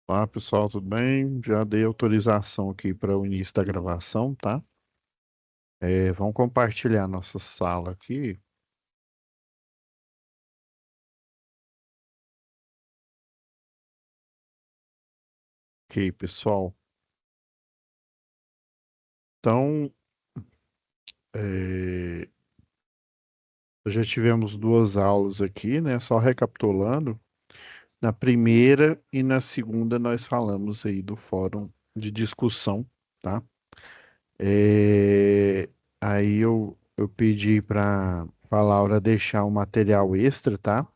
Olá, pessoal, tudo bem? Já dei autorização aqui para o início da gravação, tá? Vamos compartilhar nossa sala aqui. Ok, pessoal. Então, é, já tivemos duas aulas aqui, né? Só recapitulando. Na primeira e na segunda nós falamos aí do fórum de discussão, tá? É, Aí eu pedi para a Laura deixar um material extra, tá?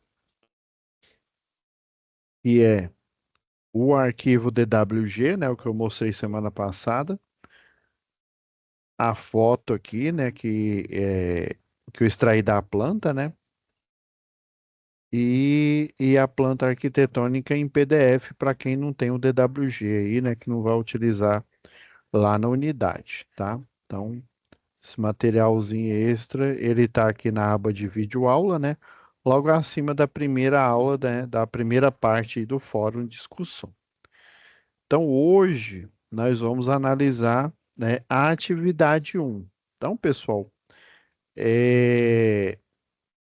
E é o arquivo DWG, né, o que eu mostrei semana passada, a foto aqui, né, que eu extraí da planta, né, e a planta arquitetônica em PDF para quem não tem o DWG aí, né, que não vai utilizar lá na unidade, tá? Então, esse materialzinho extra, ele tá aqui na aba de vídeo aula, né, logo acima da primeira aula, né, da primeira parte do fórum de discussão. Então, hoje, nós vamos analisar, né, a atividade um. Então, pessoal, é,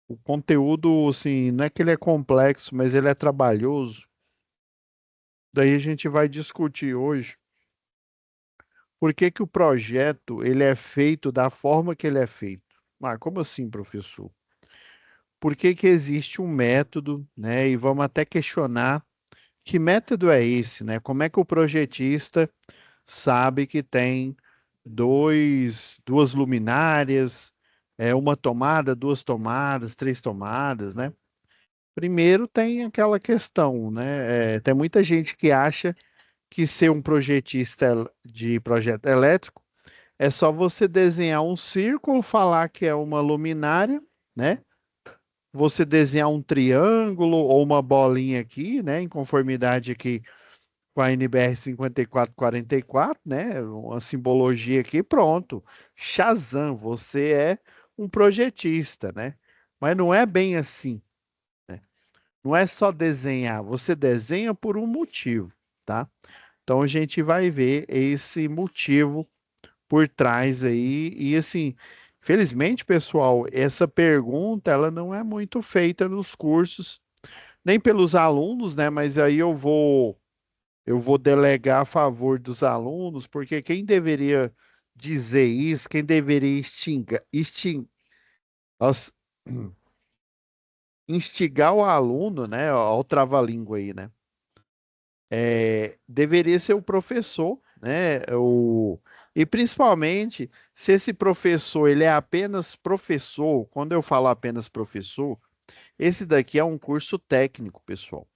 o conteúdo, assim, não é que ele é complexo, mas ele é trabalhoso. Daí a gente vai discutir hoje por que que o projeto ele é feito da forma que ele é feito. Ah, como assim, professor? Por que que existe um método, né? E vamos até questionar que método é esse, né? Como é que o projetista sabe que tem duas luminárias, uma tomada, duas tomadas, três tomadas, né? Primeiro tem aquela questão, né? Tem muita gente que acha que ser um projetista de projeto elétrico é só você desenhar um círculo, falar que é uma luminária, né? Você desenhar um triângulo ou uma bolinha aqui, né? Em conformidade aqui com a NBR 5444, né? Uma simbologia aqui, pronto. Shazam, você é um projetista, né? Mas não é bem assim, né? Não é só desenhar, você desenha por um motivo, tá? Então a gente vai ver esse motivo por trás aí e assim, felizmente, pessoal, essa pergunta ela não é muito feita nos cursos, nem pelos alunos, né? Mas aí eu vou delegar a favor dos alunos, porque quem deveria dizer isso, quem deveria as- instigar o aluno, né, ao trava-língua aí, né, deveria ser o professor, né, e principalmente se esse professor ele é apenas professor, quando eu falo apenas professor, esse daqui é um curso técnico, pessoal.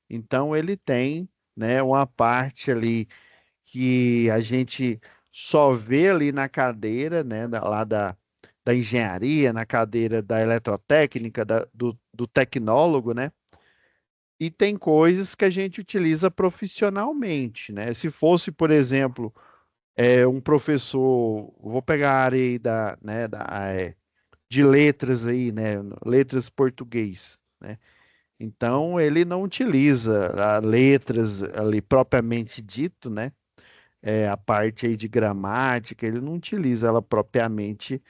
Então ele tem, né, uma parte ali que a gente só vê ali na cadeira, né, da engenharia, na cadeira da eletrotécnica, do tecnólogo, né? E tem coisas que a gente utiliza profissionalmente, né? Se fosse, por exemplo, um professor, vou pegar a área aí de letras aí, né? Letras português, né? Então, ele não utiliza letras ali propriamente dito, né? A parte aí de gramática, ele não utiliza ela propriamente.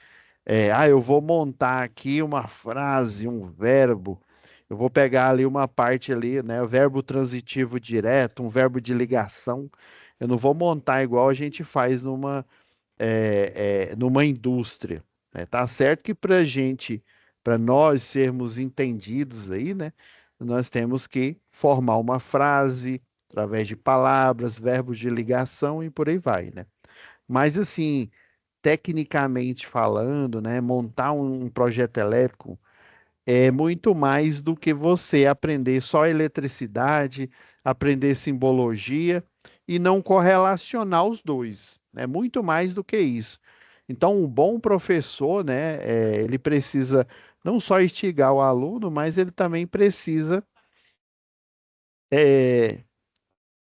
Eu vou montar aqui uma frase, um verbo, eu vou pegar ali uma parte ali, né? O verbo transitivo direto, um verbo de ligação. Eu não vou montar igual a gente faz numa indústria, né? Tá certo que para nós sermos entendidos aí, né? Nós temos que formar uma frase através de palavras, verbos de ligação e por aí vai, né? Mas assim, tecnicamente falando, né, montar um projeto elétrico é muito mais do que você aprender só eletricidade, aprender simbologia e não correlacionar os dois. É muito mais do que isso. Então, um bom professor, né, ele precisa não só instigar o aluno, mas ele também precisa é,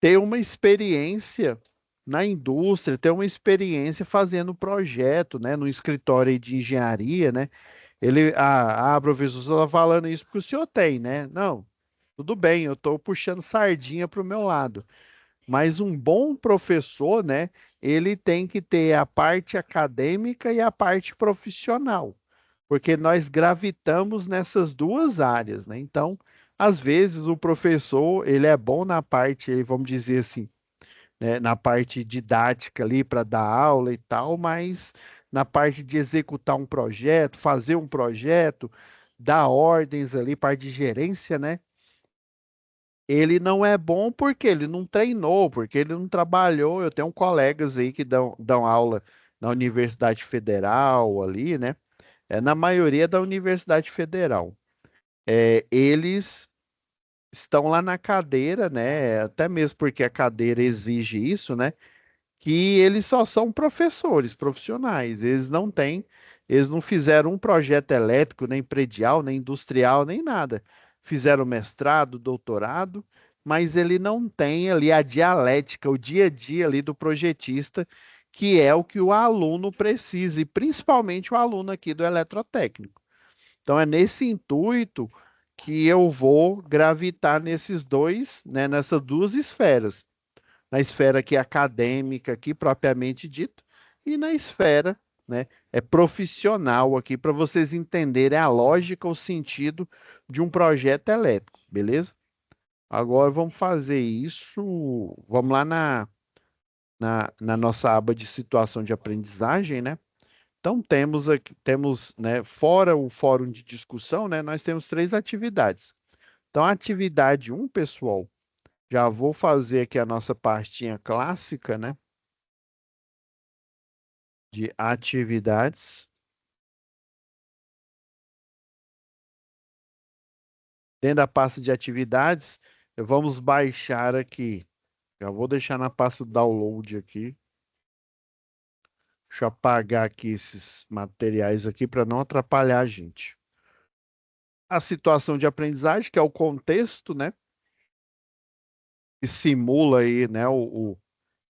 ter uma experiência na indústria, ter uma experiência fazendo projeto, né, no escritório aí de engenharia, né? Professor, você está falando isso porque o senhor tem, né? Não, tudo bem, eu estou puxando sardinha para o meu lado. Mas um bom professor, né, ele tem que ter a parte acadêmica e a parte profissional, porque nós gravitamos nessas duas áreas, né? Então, às vezes o professor, ele é bom na parte, vamos dizer assim, né, na parte didática ali para dar aula e tal, mas na parte de executar um projeto, fazer um projeto, dar ordens ali, parte de gerência, né? Ele não é bom porque ele não treinou, porque ele não trabalhou. Eu tenho colegas aí que dão aula na Universidade Federal ali, né? Na maioria da Universidade Federal. Eles estão lá na cadeira, né? Até mesmo porque a cadeira exige isso, né? Que eles só são professores profissionais. Eles não fizeram um projeto elétrico, nem predial, nem industrial, nem nada. Fizeram mestrado, doutorado, mas ele não tem ali a dialética, o dia a dia ali do projetista, que é o que o aluno precisa, e principalmente o aluno aqui do eletrotécnico. Então é nesse intuito que eu vou gravitar nesses dois, né, nessas duas esferas, na esfera aqui acadêmica, aqui propriamente dito, e na esfera, né, profissional aqui, para vocês entenderem a lógica, o sentido de um projeto elétrico, beleza? Agora vamos fazer isso, vamos lá na nossa aba de situação de aprendizagem, né? Então temos aqui, né, fora o fórum de discussão, né, nós temos três atividades. Então, a atividade um, pessoal, já vou fazer aqui a nossa pastinha clássica, né? De atividades. Dentro da pasta de atividades, vamos baixar aqui. Já vou deixar na pasta download aqui. Deixa eu apagar aqui esses materiais aqui para não atrapalhar a gente. A situação de aprendizagem, que é o contexto, né? Que simula aí, né,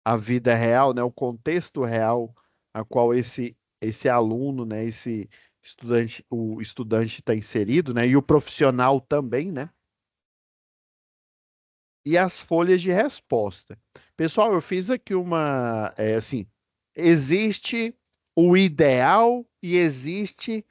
a vida real, né, o contexto real a qual esse aluno, né, esse estudante, o estudante está inserido, né, e o profissional também, né? E as folhas de resposta. Pessoal, eu fiz aqui assim, existe o ideal e existe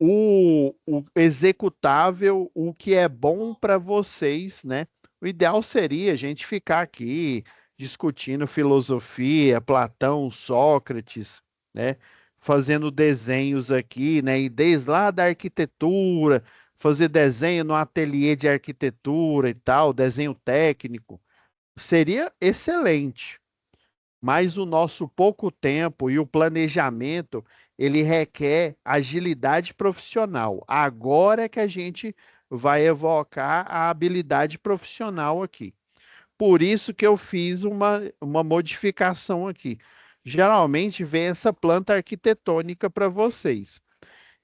o executável, o que é bom para vocês, né? O ideal seria a gente ficar aqui discutindo filosofia, Platão, Sócrates, né? Fazendo desenhos aqui, né? E desde lá da arquitetura, fazer desenho no ateliê de arquitetura e tal, desenho técnico, seria excelente. Mas o nosso pouco tempo e o planejamento, ele requer agilidade profissional. Agora é que a gente vai evocar a habilidade profissional aqui. Por isso que eu fiz uma modificação aqui. Geralmente vem essa planta arquitetônica para vocês.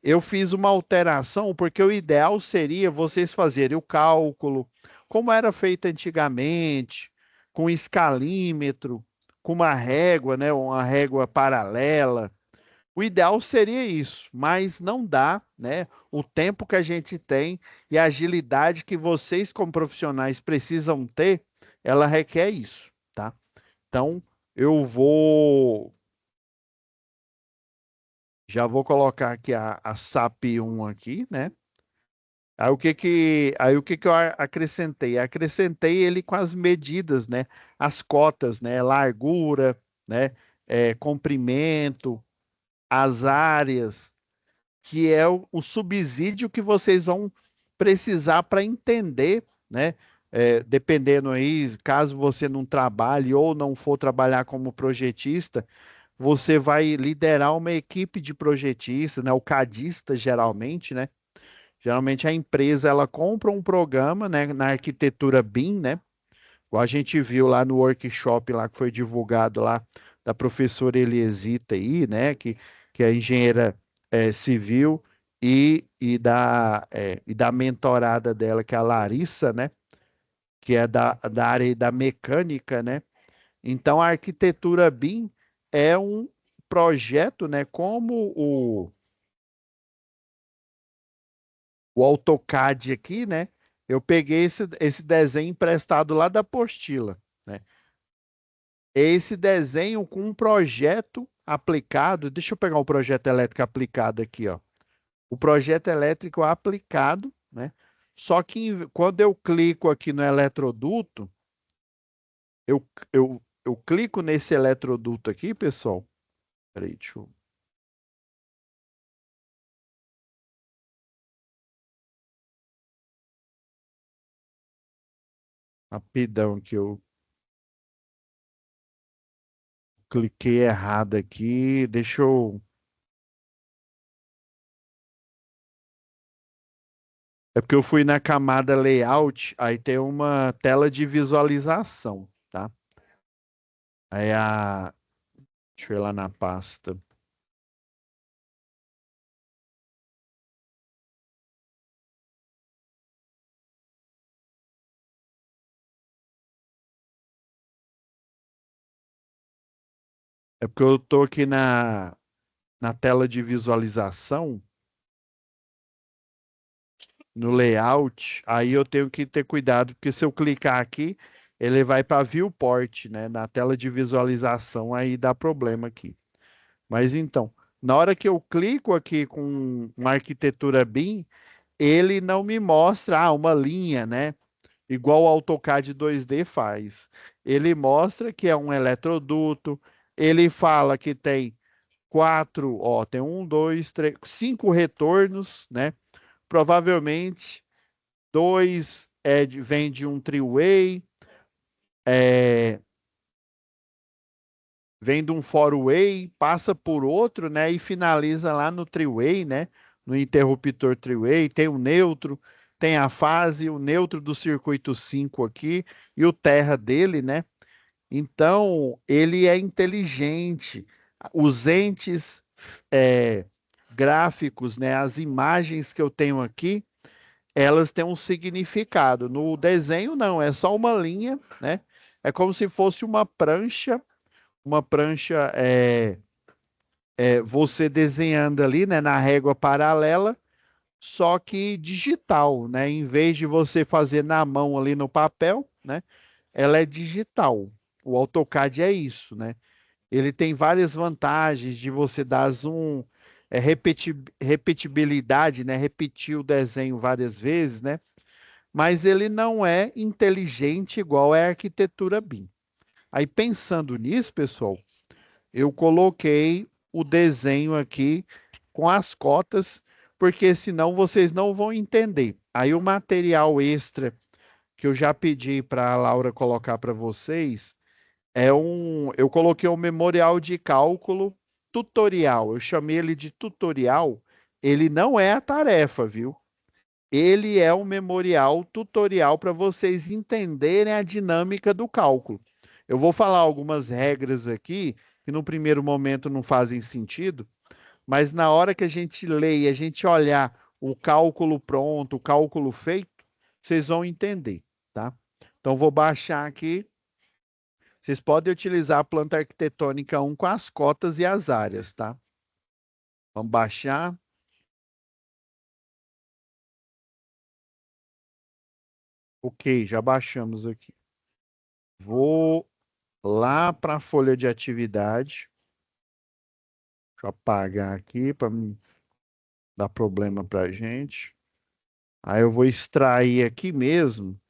Eu fiz uma alteração porque o ideal seria vocês fazerem o cálculo, como era feito antigamente, com escalímetro, com uma régua, né, uma régua paralela. O ideal seria isso, mas não dá, né? O tempo que a gente tem e a agilidade que vocês, como profissionais, precisam ter, ela requer isso, tá? Então, eu vou já vou colocar aqui a SAP 1 aqui, né? Aí o que que eu acrescentei? Acrescentei ele com as medidas, né? As cotas, né? Largura, né? Comprimento, as áreas, que é o subsídio que vocês vão precisar para entender, né? Dependendo aí, caso você não trabalhe ou não for trabalhar como projetista, você vai liderar uma equipe de projetistas, né? O cadista, geralmente, né? Geralmente a empresa ela compra um programa, né, na arquitetura BIM, né? Igual a gente viu lá no workshop lá que foi divulgado lá da professora Eliesita aí, né, que é engenheira civil e da mentorada dela, que é a Larissa, né, que é da área da mecânica, né? Então a arquitetura BIM é um projeto, né, como o AutoCAD aqui, né? Eu peguei esse desenho emprestado lá da apostila, né? É esse desenho com um projeto aplicado. Deixa eu pegar o projeto elétrico aplicado aqui, ó. O projeto elétrico aplicado, né? Só que quando eu clico aqui no eletroduto, eu clico nesse eletroduto aqui, pessoal. Peraí, deixa eu... Rapidão que eu cliquei errado aqui. Deixa eu... É porque eu fui na camada layout, aí tem uma tela de visualização, tá? Aí a... Deixa eu ir lá na pasta. É porque eu tô aqui na tela de visualização, no layout, aí eu tenho que ter cuidado, porque se eu clicar aqui, ele vai para viewport, né? Na tela de visualização, aí dá problema aqui. Mas então, na hora que eu clico aqui com uma arquitetura BIM, ele não me mostra uma linha, né? Igual o AutoCAD 2D faz. Ele mostra que é um eletroduto, ele fala que tem quatro, ó, tem um, dois, três, cinco retornos, né? Provavelmente dois vem de um three-way, é, vem de um four-way, passa por outro, né? E finaliza lá no three-way, né? No interruptor three-way, tem o neutro, tem a fase, o neutro do circuito 5 aqui e o terra dele, né? Então, ele é inteligente. Os entes é, gráficos, né? As imagens que eu tenho aqui, elas têm um significado. No desenho, não, é só uma linha, né? É como se fosse uma prancha você desenhando ali, né, na régua paralela, só que digital, né? Em vez de você fazer na mão ali no papel, né? Ela é digital. O AutoCAD é isso, né? Ele tem várias vantagens de você dar zoom, repetibilidade, né? Repetir o desenho várias vezes, né? Mas ele não é inteligente igual é a arquitetura BIM. Aí pensando nisso, pessoal, eu coloquei o desenho aqui com as cotas, porque senão vocês não vão entender. Aí o material extra que eu já pedi para a Laura colocar para vocês eu coloquei um memorial de cálculo tutorial. Eu chamei ele de tutorial. Ele não é a tarefa, viu? Ele é um memorial tutorial para vocês entenderem a dinâmica do cálculo. Eu vou falar algumas regras aqui que no primeiro momento não fazem sentido, mas na hora que a gente lê e a gente olhar o cálculo pronto, o cálculo feito, vocês vão entender, tá? Então vou baixar aqui. Vocês podem utilizar a planta arquitetônica 1 com as cotas e as áreas, tá? Vamos baixar. Ok, já baixamos aqui. Vou lá para a folha de atividade. Deixa eu apagar aqui para não dar problema para a gente. Aí eu vou extrair aqui mesmo.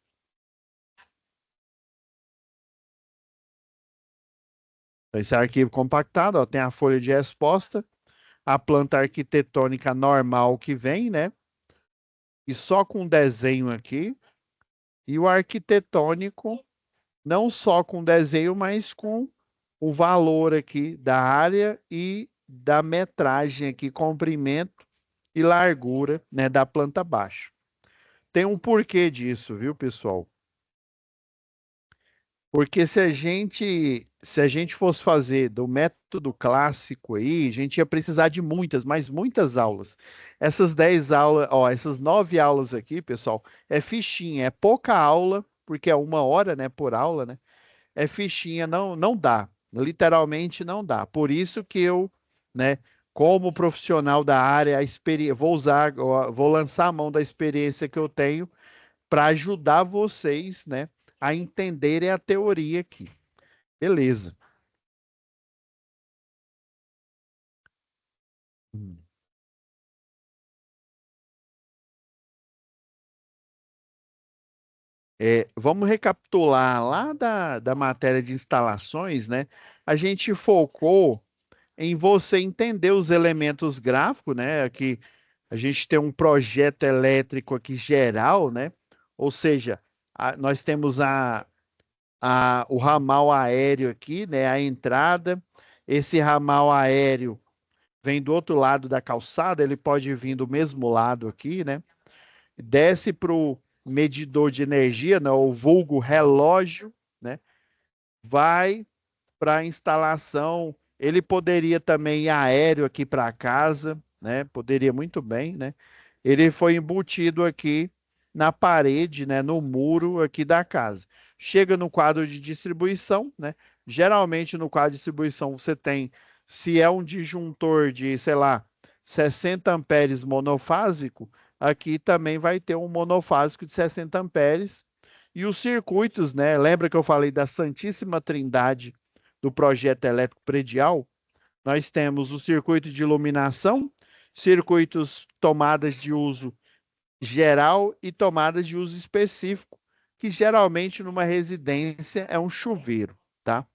Esse arquivo compactado, ó, tem a folha de resposta, a planta arquitetônica normal que vem, né? E só com desenho aqui. E o arquitetônico, não só com desenho, mas com o valor aqui da área e da metragem aqui, comprimento e largura, né, da planta baixa. Tem um porquê disso, viu, pessoal? Porque se a gente fosse fazer do método clássico aí, a gente ia precisar de muitas, mas muitas aulas. Essas 10 aulas, ó, essas 9 aulas aqui, pessoal, é fichinha, é pouca aula, porque é 1 hora, né, por aula, né? É fichinha, não dá. Literalmente não dá. Por isso que eu, né, como profissional da área, vou lançar a mão da experiência que eu tenho para ajudar vocês, né, a entenderem a teoria aqui. Beleza. Hum. Vamos recapitular lá da matéria de instalações, né? A gente focou em você entender os elementos gráficos, né? Aqui a gente tem um projeto elétrico aqui geral, né? Ou seja, nós temos o ramal aéreo aqui, né? A entrada. Esse ramal aéreo vem do outro lado da calçada, ele pode vir do mesmo lado aqui, né? Desce para o medidor de energia, né? O vulgo relógio, né? Vai para a instalação. Ele poderia também ir aéreo aqui para casa, né? Poderia muito bem, né? Ele foi embutido aqui na parede, né? No muro aqui da casa. Chega no quadro de distribuição, né? Geralmente no quadro de distribuição você tem, se é um disjuntor de, sei lá, 60 amperes monofásico, aqui também vai ter um monofásico de 60 amperes. E os circuitos, né? Lembra que eu falei da Santíssima Trindade do projeto elétrico predial? Nós temos o circuito de iluminação, circuitos tomadas de uso geral e tomadas de uso específico, que geralmente numa residência é um chuveiro, tá?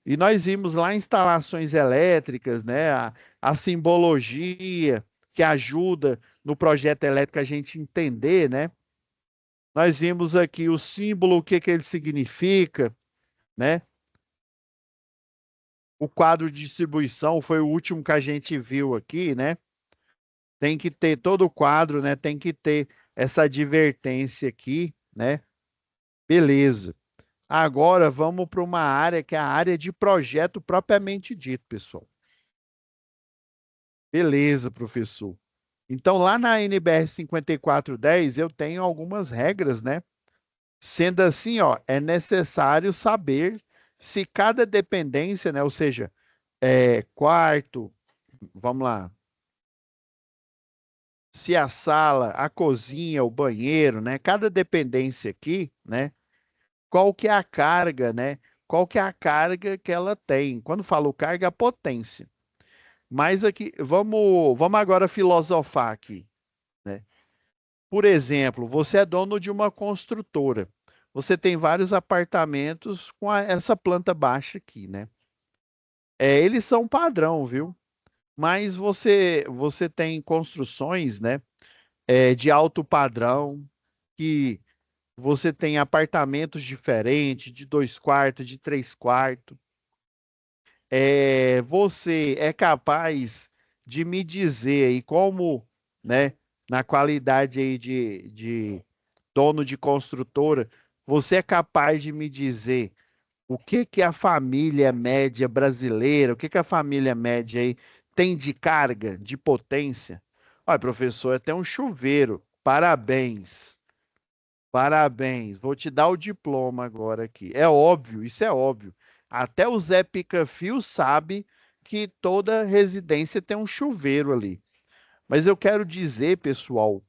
E nós vimos lá instalações elétricas, né? A simbologia que ajuda no projeto elétrico a gente entender, né? Nós vimos aqui o símbolo, o que que ele significa, né? O quadro de distribuição foi o último que a gente viu aqui, né? Tem que ter todo o quadro, né? Tem que ter essa advertência aqui, né? Beleza. Agora vamos para uma área que é a área de projeto propriamente dito, pessoal. Beleza, professor. Então, lá na NBR 5410, eu tenho algumas regras, né? Sendo assim, ó, é necessário saber se cada dependência, né? Ou seja, quarto, vamos lá, se a sala, a cozinha, o banheiro, né? Cada dependência aqui, né? Qual que é a carga, né? Qual que é a carga que ela tem? Quando falo carga, a potência. Mas aqui, vamos agora filosofar aqui, né? Por exemplo, você é dono de uma construtora. Você tem vários apartamentos com essa planta baixa aqui, né? Eles são padrão, viu? Mas você tem construções, né? De alto padrão, que você tem apartamentos diferentes, de 2 quartos, de 3 quartos. Você é capaz de me dizer aí como, né, na qualidade aí de dono de construtora, você é capaz de me dizer o que que a família média brasileira, o que que a família média aí tem de carga, de potência? Olha, professor, é até um chuveiro. Parabéns. Parabéns. Vou te dar o diploma agora aqui. É óbvio, isso é óbvio. Até o Zé Pica-Fio sabe que toda residência tem um chuveiro ali. Mas eu quero dizer, pessoal,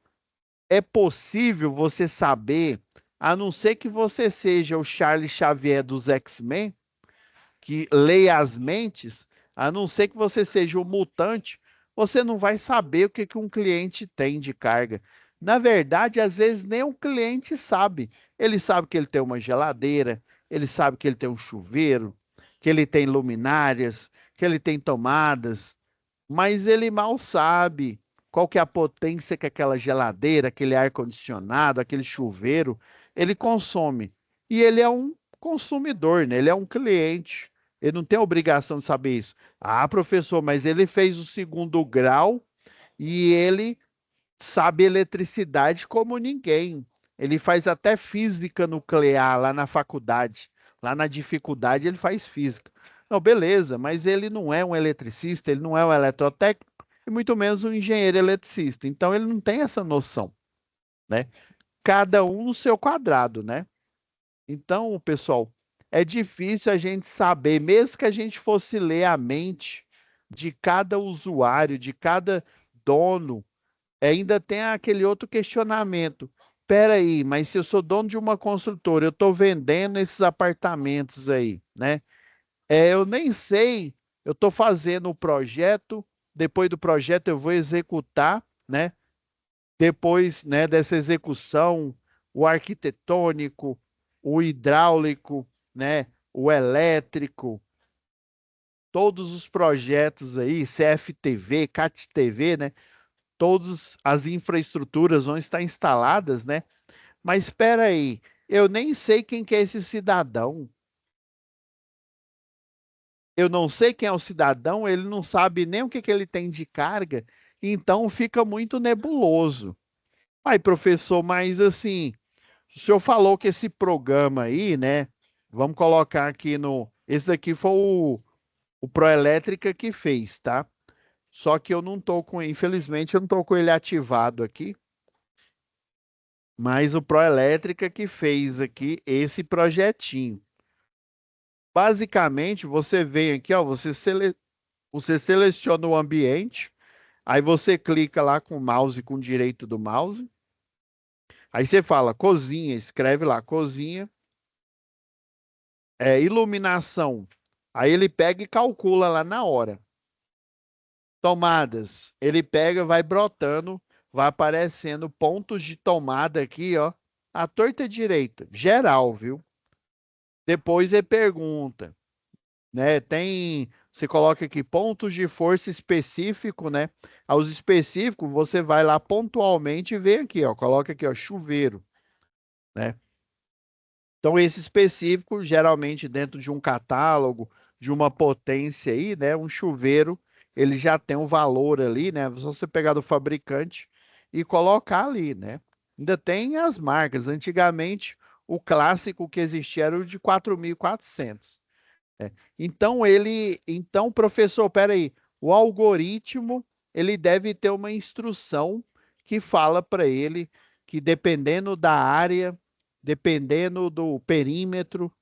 é possível você saber, a não ser que você seja o Charles Xavier dos X-Men, que leia as mentes, a não ser que você seja o mutante, você não vai saber o que que um cliente tem de carga. Na verdade, às vezes nem o cliente sabe. Ele sabe que ele tem uma geladeira, ele sabe que ele tem um chuveiro, que ele tem luminárias, que ele tem tomadas, mas ele mal sabe qual que é a potência que aquela geladeira, aquele ar-condicionado, aquele chuveiro, ele consome. E ele é um consumidor, né? Ele é um cliente. Ele não tem a obrigação de saber isso. Ah, professor, mas ele fez o segundo grau e ele sabe eletricidade como ninguém. Ele faz até física nuclear lá na faculdade. Lá na dificuldade ele faz física. Não, beleza, mas ele não é um eletricista, ele não é um eletrotécnico e muito menos um engenheiro eletricista. Então ele não tem essa noção, né? Cada um no seu quadrado, né? Então, pessoal, é difícil a gente saber, mesmo que a gente fosse ler a mente de cada usuário, de cada dono, ainda tem aquele outro questionamento. Espera aí, mas se eu sou dono de uma construtora, eu estou vendendo esses apartamentos aí, né? Eu nem sei, eu estou fazendo o projeto, depois do projeto eu vou executar, né? Depois, né, dessa execução, o arquitetônico, o hidráulico, né, o elétrico, todos os projetos aí, CFTV, CAT-TV, né? Todas as infraestruturas vão estar instaladas, né? Mas espera aí, eu nem sei quem que é esse cidadão. Eu não sei quem é o cidadão, ele não sabe nem o que que ele tem de carga, então fica muito nebuloso. Aí, professor, mas assim, o senhor falou que esse programa aí, né? Vamos colocar aqui no. Esse daqui foi o Proelétrica que fez, tá? Só que eu não tô com, infelizmente, eu não tô com ele ativado aqui, mas o Proelétrica que fez aqui esse projetinho. Basicamente, você vem aqui, ó, você seleciona o ambiente, aí você clica lá com o mouse, com o direito do mouse, aí você fala cozinha, escreve lá cozinha, iluminação. Aí ele pega e calcula lá na hora. Tomadas, ele pega, vai brotando, vai aparecendo pontos de tomada aqui, ó, à torta e direita, geral, viu? Depois ele pergunta, né? Você coloca aqui pontos de força específico, né? Aos específicos, você vai lá pontualmente e vê aqui, ó, coloca aqui, ó, chuveiro, né? Então, esse específico, geralmente dentro de um catálogo, de uma potência aí, né? Um chuveiro, ele já tem um valor ali, né? Só você pegar do fabricante e colocar ali, né? Ainda tem as marcas. Antigamente, o clássico que existia era o de 4.400. Então, professor, peraí, o algoritmo, ele deve ter uma instrução que fala para ele que dependendo da área, dependendo do perímetro,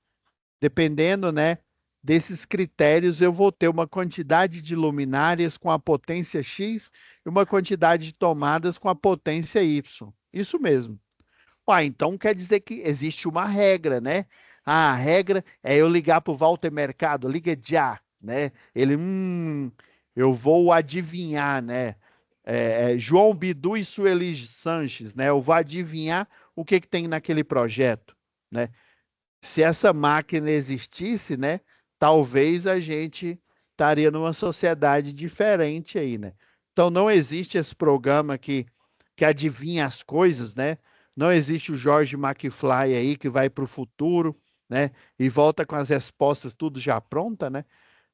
dependendo, né, desses critérios, eu vou ter uma quantidade de luminárias com a potência X e uma quantidade de tomadas com a potência Y. Isso mesmo. Então quer dizer que existe uma regra, né? A regra é eu ligar para o Walter Mercado, liga já, né? Ele, eu vou adivinhar, né? João Bidu e Sueli Sanches, né? Eu vou adivinhar o que que tem naquele projeto, né? Se essa máquina existisse, né? Talvez a gente estaria numa sociedade diferente aí, né? Então não existe esse programa que adivinha as coisas, né? Não existe o George McFly aí que vai para o futuro, né? E volta com as respostas tudo já pronta, né?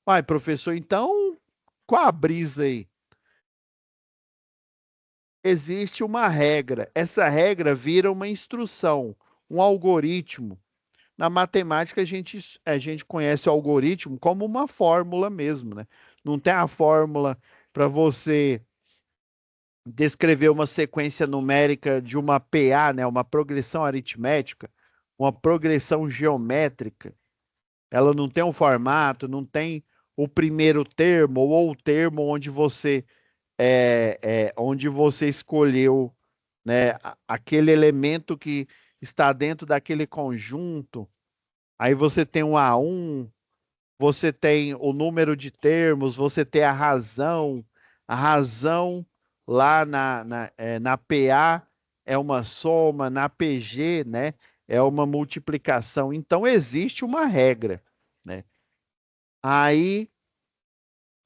Vai, professor, então qual a brisa aí? Existe uma regra. Essa regra vira uma instrução, um algoritmo. Na matemática, a gente conhece o algoritmo como uma fórmula mesmo, né? Não tem a fórmula para você descrever uma sequência numérica de uma PA, né? Uma progressão aritmética, uma progressão geométrica. Ela não tem um formato, não tem o primeiro termo ou o termo onde você escolheu, né? Aquele elemento que está dentro daquele conjunto. Aí você tem um A1, você tem o número de termos, você tem a razão lá na PA é uma soma, na PG, né, é uma multiplicação. Então, existe uma regra, né? Aí,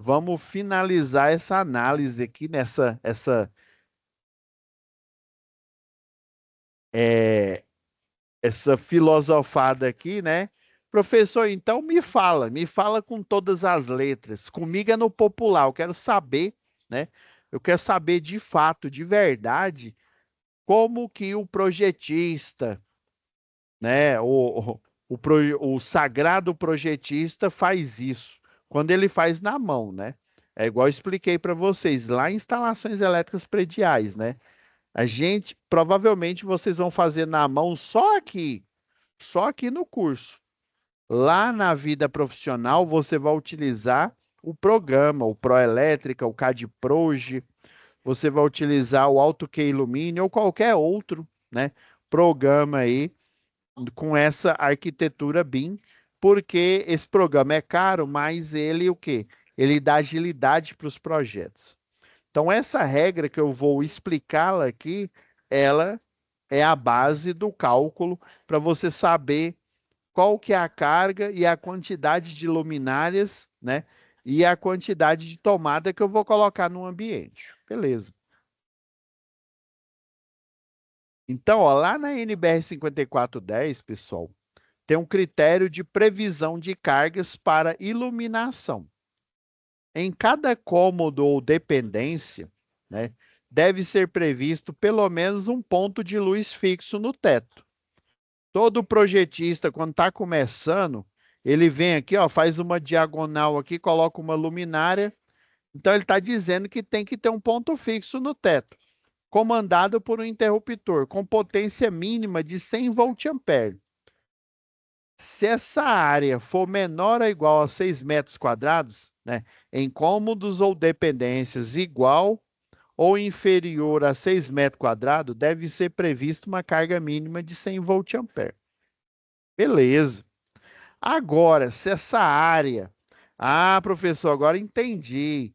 vamos finalizar essa análise aqui, é, essa filosofada aqui, né? Professor, então me fala com todas as letras. Comigo é no popular, eu quero saber, né? Eu quero saber de fato, de verdade, como que o projetista, né? O sagrado projetista faz isso, quando ele faz na mão, né? É igual eu expliquei para vocês, lá em instalações elétricas prediais, né? A gente, provavelmente, vocês vão fazer na mão só aqui no curso. Lá na vida profissional, você vai utilizar o programa, o Proelétrica, o CAD-Proj, você vai utilizar o AutoQ Illumine ou qualquer outro, né, programa aí com essa arquitetura BIM, porque esse programa é caro, mas ele o quê? Ele dá agilidade para os projetos. Então, essa regra que eu vou explicá-la aqui, ela é a base do cálculo para você saber qual que é a carga e a quantidade de luminárias, né? E a quantidade de tomada que eu vou colocar no ambiente. Beleza. Então, ó, lá na NBR 5410, pessoal, tem um critério de previsão de cargas para iluminação. Em cada cômodo ou dependência, né, deve ser previsto pelo menos um ponto de luz fixo no teto. Todo projetista, quando está começando, ele vem aqui, ó, faz uma diagonal aqui, coloca uma luminária. Então, ele está dizendo que tem que ter um ponto fixo no teto, comandado por um interruptor com potência mínima de 100 volt-ampere. Se essa área for menor ou igual a 6 metros quadrados, né, em cômodos ou dependências igual ou inferior a 6 metros quadrados, deve ser prevista uma carga mínima de 100 volt-ampere. Beleza. Agora, se essa área... Ah, professor, agora entendi.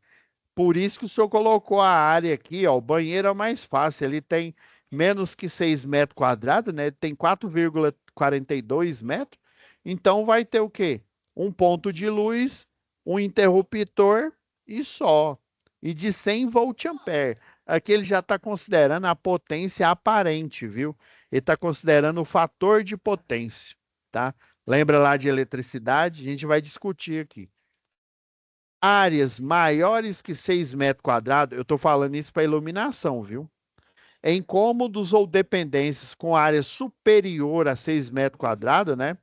Por isso que o senhor colocou a área aqui, ó, o banheiro é o mais fácil, ele tem menos que 6 metros quadrados, né? Ele tem 4,42 metros. Então vai ter o quê? Um ponto de luz, um interruptor e só. E de 100 volt-ampere. Aqui ele já está considerando a potência aparente, viu? Ele está considerando o fator de potência, tá? Lembra lá de eletricidade? A gente vai discutir aqui. Áreas maiores que 6 metros quadrados, eu estou falando isso para iluminação, viu? Em cômodos ou dependências com área superior a 6 metros quadrados, né?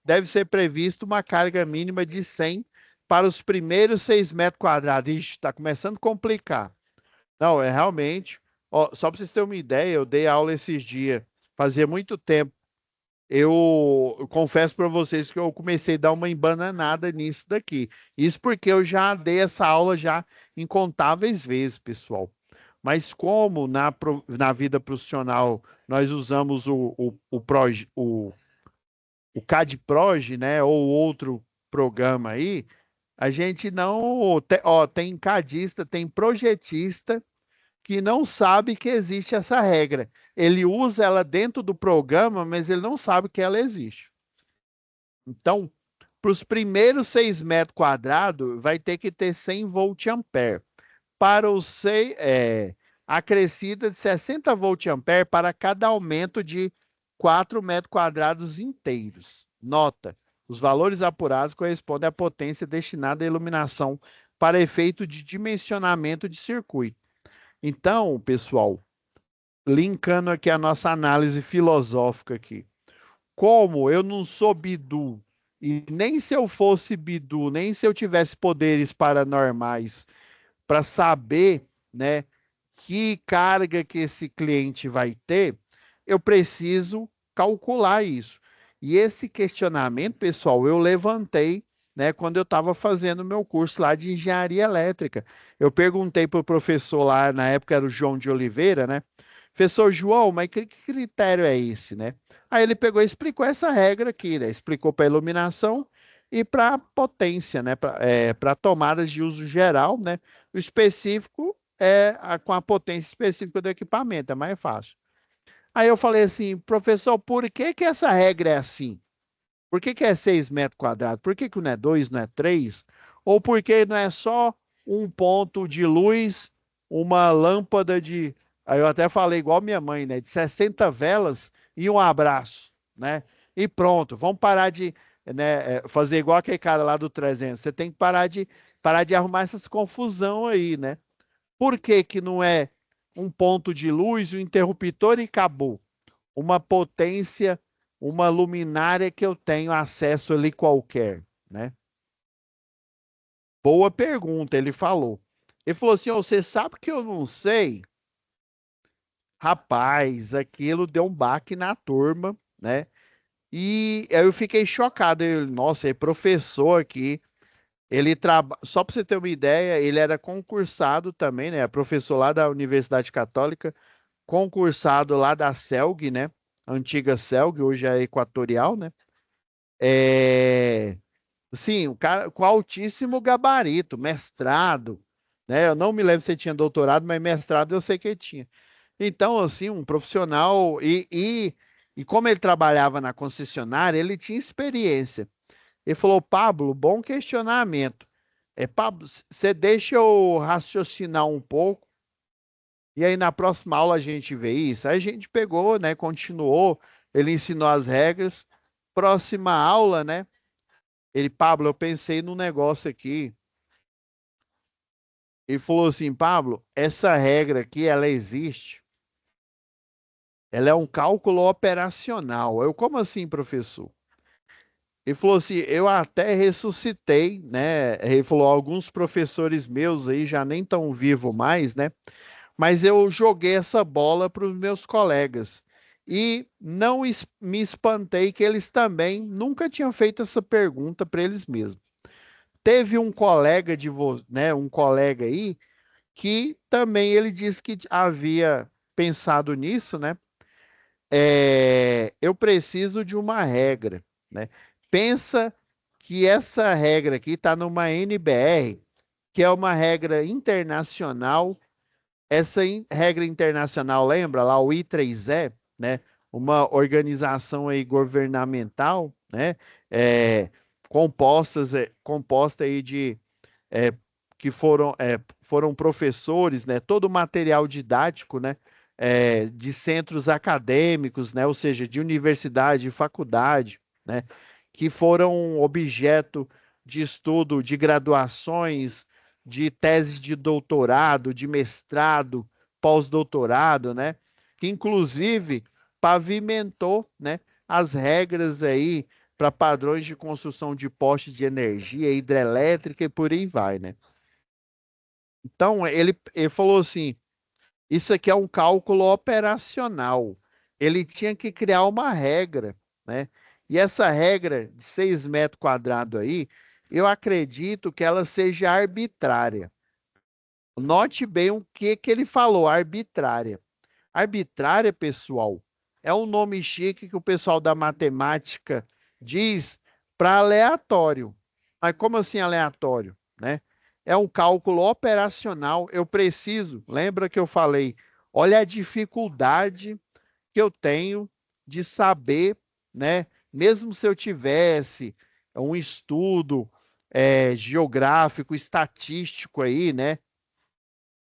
Deve ser prevista uma carga mínima de 100 para os primeiros 6 metros quadrados. Ixi, está começando a complicar. Não, é realmente. Ó, só para vocês terem uma ideia, eu dei aula esses dias, fazia muito tempo. Eu confesso para vocês que eu comecei a dar uma embananada nisso daqui. Isso porque eu já dei essa aula já incontáveis vezes, pessoal. Mas como na vida profissional nós usamos o CAD-PROG, né, ou outro programa aí, a gente não... Ó, tem cadista, tem projetista que não sabe que existe essa regra. Ele usa ela dentro do programa, mas ele não sabe que ela existe. Então, para os primeiros 6 metros quadrados, vai ter que ter 100 volt-ampere. Para os 6, acrescida de 60 volt-ampere para cada aumento de 4 metros quadrados inteiros. Nota, os valores apurados correspondem à potência destinada à iluminação para efeito de dimensionamento de circuito. Então, pessoal, linkando aqui a nossa análise filosófica aqui. Como eu não sou Bidu, e nem se eu fosse Bidu, nem se eu tivesse poderes paranormais para saber, né, que carga que esse cliente vai ter, eu preciso calcular isso. E esse questionamento, pessoal, eu levantei, né, quando eu estava fazendo o meu curso lá de engenharia elétrica. Eu perguntei para o professor lá, na época era o João de Oliveira, né? Professor João, mas que critério é esse, né? Aí ele pegou e explicou essa regra aqui, né? Explicou para iluminação e para potência, né? Para tomadas de uso geral, né? O específico é com a potência específica do equipamento, é mais fácil. Aí eu falei assim, professor, por que que essa regra é assim? Por que que é 6 metros quadrados? Por que que não é 2, não é 3? Ou por que não é só um ponto de luz, uma lâmpada de... Aí eu até falei igual minha mãe, né? De 60 velas e um abraço, né? E pronto, vamos parar de, né, fazer igual aquele cara lá do 300. Você tem que parar de arrumar essas confusão aí, né? Por que que não é um ponto de luz, um interruptor e acabou? Uma potência, uma luminária que eu tenho acesso ali qualquer, né? Boa pergunta, ele falou. Ele falou assim, oh, você sabe que eu não sei? Rapaz, aquilo deu um baque na turma, né? E aí eu fiquei chocado. Nossa, é professor aqui. Ele trabalha, só para você ter uma ideia, ele era concursado também, né? Professor lá da Universidade Católica, concursado lá da CELG, né? Antiga CELG, hoje é Equatorial, né? É, sim, um cara com altíssimo gabarito, mestrado, né? Eu não me lembro se ele tinha doutorado, mas mestrado eu sei que ele tinha. Então, assim, um profissional, e como ele trabalhava na concessionária, ele tinha experiência. Ele falou, Pablo, bom questionamento. Pablo, você deixa eu raciocinar um pouco, e aí na próxima aula a gente vê isso. Aí a gente pegou, né, continuou, ele ensinou as regras. Próxima aula, né? Ele, Pablo, eu pensei num negócio aqui. Ele falou assim, Pablo, essa regra aqui, ela existe. Ela é um cálculo operacional. Eu, como assim, professor? Ele falou assim, eu até ressuscitei, né? Ele falou, alguns professores meus aí já nem tão vivos mais, né? Mas eu joguei essa bola para os meus colegas. E não me espantei que eles também nunca tinham feito essa pergunta para eles mesmos. Teve um colega né, um colega aí que também ele disse que havia pensado nisso, né? Eu preciso de uma regra, né? Pensa que essa regra aqui está numa NBR, que é uma regra internacional. Essa regra internacional, lembra lá o I3E, né? Uma organização aí governamental, né? É, composta aí de é, que foram professores, né, todo o material didático, né, de centros acadêmicos, né, ou seja, de universidade e faculdade, né, que foram objeto de estudo de graduações, de teses de doutorado, de mestrado, pós-doutorado, né, que inclusive pavimentou, né, as regras aí para padrões de construção de postes de energia hidrelétrica e por aí vai, né? Então, ele falou assim: isso aqui é um cálculo operacional. Ele tinha que criar uma regra, né? E essa regra de 6 metros quadrados aí, eu acredito que ela seja arbitrária. Note bem o que ele falou, arbitrária. Arbitrária, pessoal, é um nome chique que o pessoal da matemática diz para aleatório. Mas como assim aleatório, né? É um cálculo operacional. Eu preciso, lembra que eu falei, olha a dificuldade que eu tenho de saber, né? Mesmo se eu tivesse um estudo geográfico, estatístico aí, né?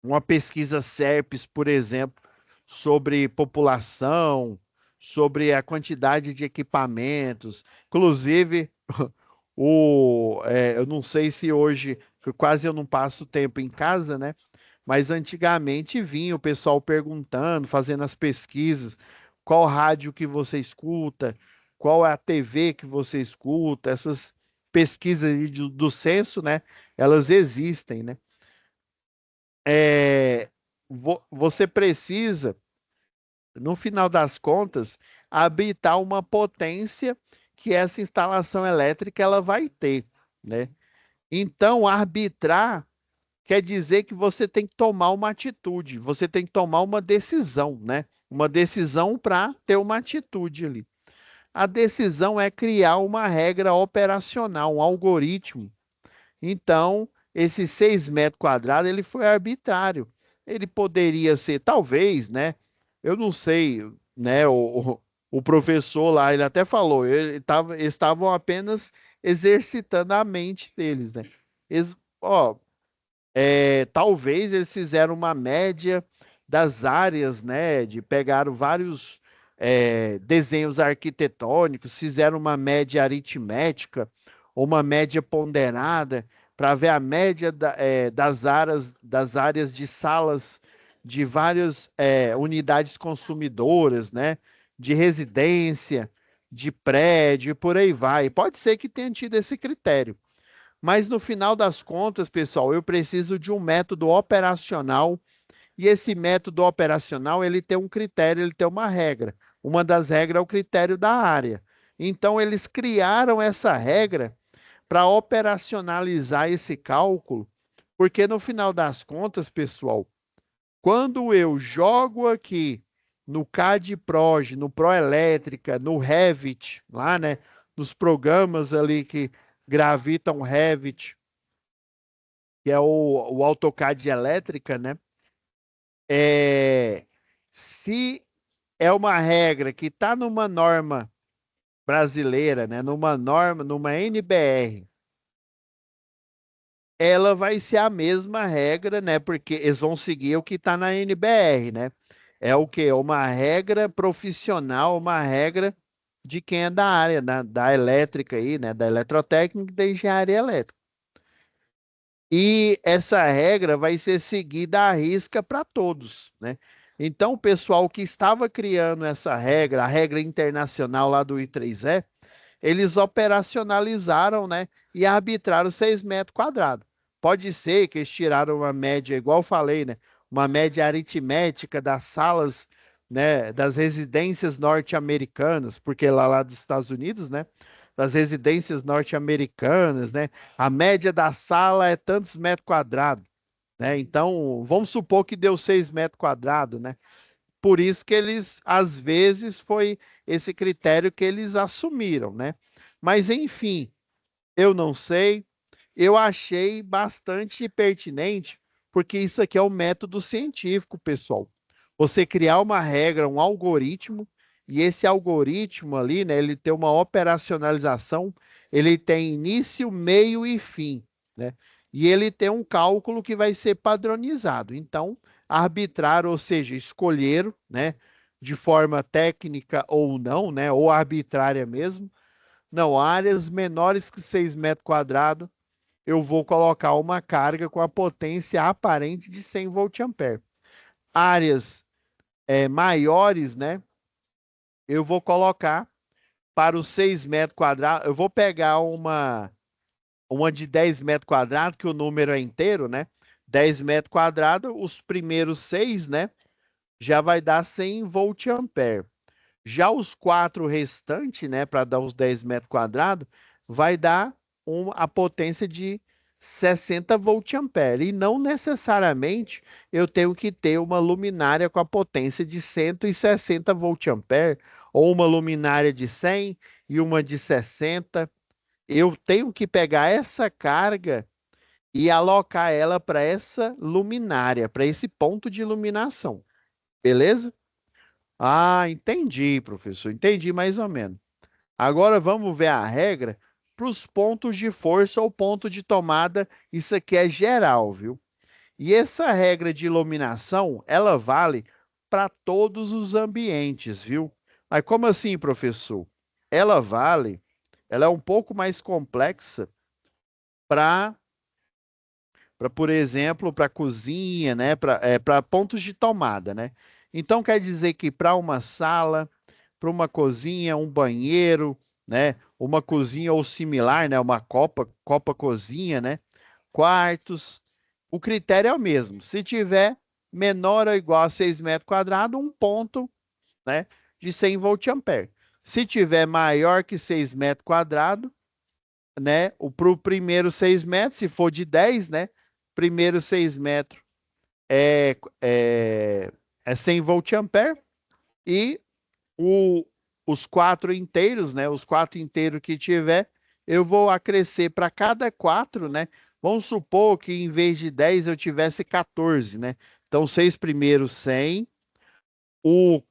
Uma pesquisa SERPES, por exemplo, sobre população, sobre a quantidade de equipamentos. Inclusive, eu não sei se hoje, que quase eu não passo tempo em casa, né? Mas antigamente vinha o pessoal perguntando, fazendo as pesquisas, qual rádio que você escuta, qual é a TV que você escuta, essas pesquisas aí do censo, né? Elas existem, né? é, Você precisa, no final das contas, habilitar uma potência que essa instalação elétrica ela vai ter, né? Então, arbitrar quer dizer que você tem que tomar uma atitude, você tem que tomar uma decisão, né? Uma decisão para ter uma atitude ali. A decisão é criar uma regra operacional, um algoritmo. Então, esse 6 metros quadrados, ele foi arbitrário. Ele poderia ser, talvez, né? Eu não sei, né? O professor lá, ele até falou, eles estavam apenas exercitando a mente deles, né? Ó, talvez eles fizeram uma média das áreas, né? Pegaram vários desenhos arquitetônicos, fizeram uma média aritmética ou uma média ponderada para ver a média das áreas de salas de várias unidades consumidoras, né? De residência, de prédio e por aí vai. Pode ser que tenha tido esse critério. Mas no final das contas, pessoal, eu preciso de um método operacional e esse método operacional ele tem um critério, ele tem uma regra. Uma das regras é o critério da área. Então eles criaram essa regra para operacionalizar esse cálculo, porque no final das contas, pessoal, quando eu jogo aqui no CAD Proj, no Proelétrica, no Revit, lá, né, nos programas ali que gravitam Revit, que é o AutoCAD de elétrica, né? Se é uma regra que está numa norma brasileira, né? Numa norma, numa NBR, ela vai ser a mesma regra, né? Porque eles vão seguir o que está na NBR, né? É o quê? Uma regra profissional, uma regra de quem é da área, da elétrica aí, né? Da eletrotécnica e da engenharia elétrica. E essa regra vai ser seguida à risca para todos, né? Então, o pessoal que estava criando essa regra, a regra internacional lá do I3E, eles operacionalizaram, né, e arbitraram 6 metros quadrados. Pode ser que eles tiraram uma média, igual eu falei, né, uma média aritmética das salas, né, das residências norte-americanas, porque lá dos Estados Unidos, né, das residências norte-americanas, né, a média da sala é tantos metros quadrados, né, então vamos supor que deu 6 metros quadrados, né, por isso que eles, às vezes, foi esse critério que eles assumiram, né? Mas, enfim, eu não sei. Eu achei bastante pertinente, porque isso aqui é um método científico, pessoal. Você criar uma regra, um algoritmo, e esse algoritmo ali, né, ele tem uma operacionalização, ele tem início, meio e fim, né? E ele tem um cálculo que vai ser padronizado. Então, arbitrar, ou seja, escolher, né, de forma técnica ou não, né, ou arbitrária mesmo, não, áreas menores que 6 metros quadrados, eu vou colocar uma carga com a potência aparente de 100 volt-ampere. Áreas maiores, né? Eu vou colocar para os 6 metros quadrados. Eu vou pegar uma de 10 metros quadrados, que o número é inteiro, né? 10 metros quadrados, os primeiros 6, né? Já vai dar 100 volt-ampere. Já os 4 restantes, né, para dar os 10 metros quadrados, vai dar a potência de 60 volt-ampere. E não necessariamente eu tenho que ter uma luminária com a potência de 160 volt-ampere, ou uma luminária de 100 e uma de 60. Eu tenho que pegar essa carga e alocar ela para essa luminária, para esse ponto de iluminação. Beleza? Ah, entendi, professor. Entendi mais ou menos. Agora vamos ver a regra para os pontos de força ou ponto de tomada. Isso aqui é geral, viu? E essa regra de iluminação, ela vale para todos os ambientes, viu? Mas como assim, professor? Ela vale, ela é um pouco mais complexa para, por exemplo, para cozinha, né? Para pontos de tomada, né? Então quer dizer que para uma sala, para uma cozinha, um banheiro, né? Uma cozinha ou similar, né? Uma copa cozinha, né? Quartos. O critério é o mesmo. Se tiver menor ou igual a 6 metros quadrados, um ponto, né? De 100 volt-ampere. Se tiver maior que 6 metros quadrados, né? Para o primeiro 6 metros, se for de 10, né? Primeiro 6 metros é, é 100 volt-ampere e o, os 4 inteiros, né? Os 4 inteiros que tiver, eu vou acrescer para cada 4, né? Vamos supor que em vez de 10 eu tivesse 14, né? Então, 6 primeiros 100, o,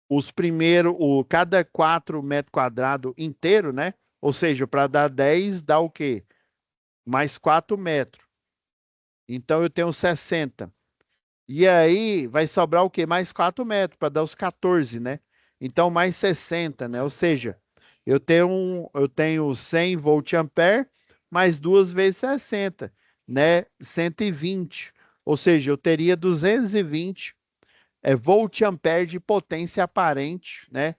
os primeiros, cada 4 metros quadrados inteiro, né? Ou seja, para dar 10, dá o quê? Mais 4 metros. Então, eu tenho 60. E aí vai sobrar o quê? Mais 4 metros para dar os 14, né? Então mais 60, né? Ou seja, eu tenho 100 volt-ampere mais 2 vezes 60, né? 120. Ou seja, eu teria 220 volt-ampere de potência aparente, né?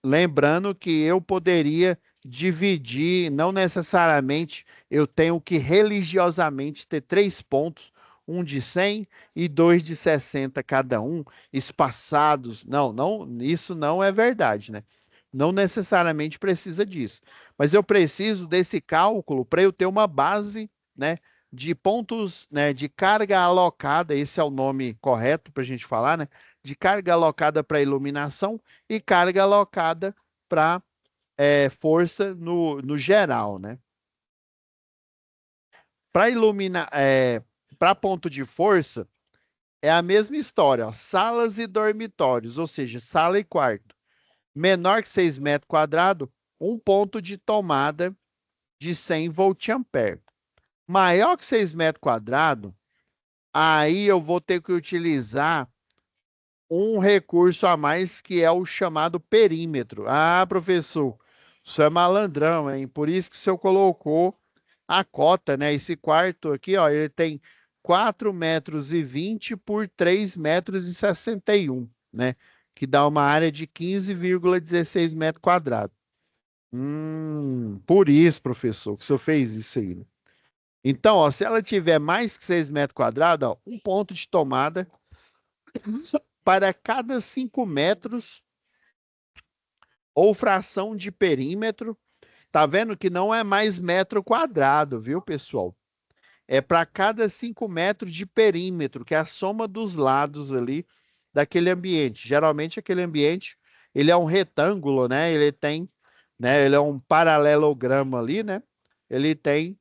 Lembrando que eu poderia dividir, não necessariamente eu tenho que religiosamente ter 3 pontos, um de 100 e dois de 60 cada um, espaçados. Não, não, isso não é verdade, né? Não necessariamente precisa disso. Mas eu preciso desse cálculo para eu ter uma base, né, de pontos, né, de carga alocada, esse é o nome correto para a gente falar, né? De carga alocada para iluminação e carga alocada para força no geral, né? Para iluminar, para ponto de força, é a mesma história, ó, salas e dormitórios, ou seja, sala e quarto. Menor que 6 metros quadrados, um ponto de tomada de 100 volt-ampere. Maior que 6 metros quadrados, aí eu vou ter que utilizar um recurso a mais que é o chamado perímetro. Ah, professor, isso é malandrão, hein? Por isso que o senhor colocou a cota, né? Esse quarto aqui, ó, ele tem 4,20 m por 3,61 m, né? Que dá uma área de 15,16 metros quadrados. Por isso, professor, que o senhor fez isso aí, né? Então, ó, se ela tiver mais que 6 metros quadrados, ó, um ponto de tomada para cada 5 metros ou fração de perímetro. Tá vendo que não é mais metro quadrado, viu, pessoal? É para cada 5 metros de perímetro, que é a soma dos lados ali daquele ambiente. Geralmente aquele ambiente, ele é um retângulo, né? Ele tem, né? Ele é um paralelogramo ali, né? Ele tem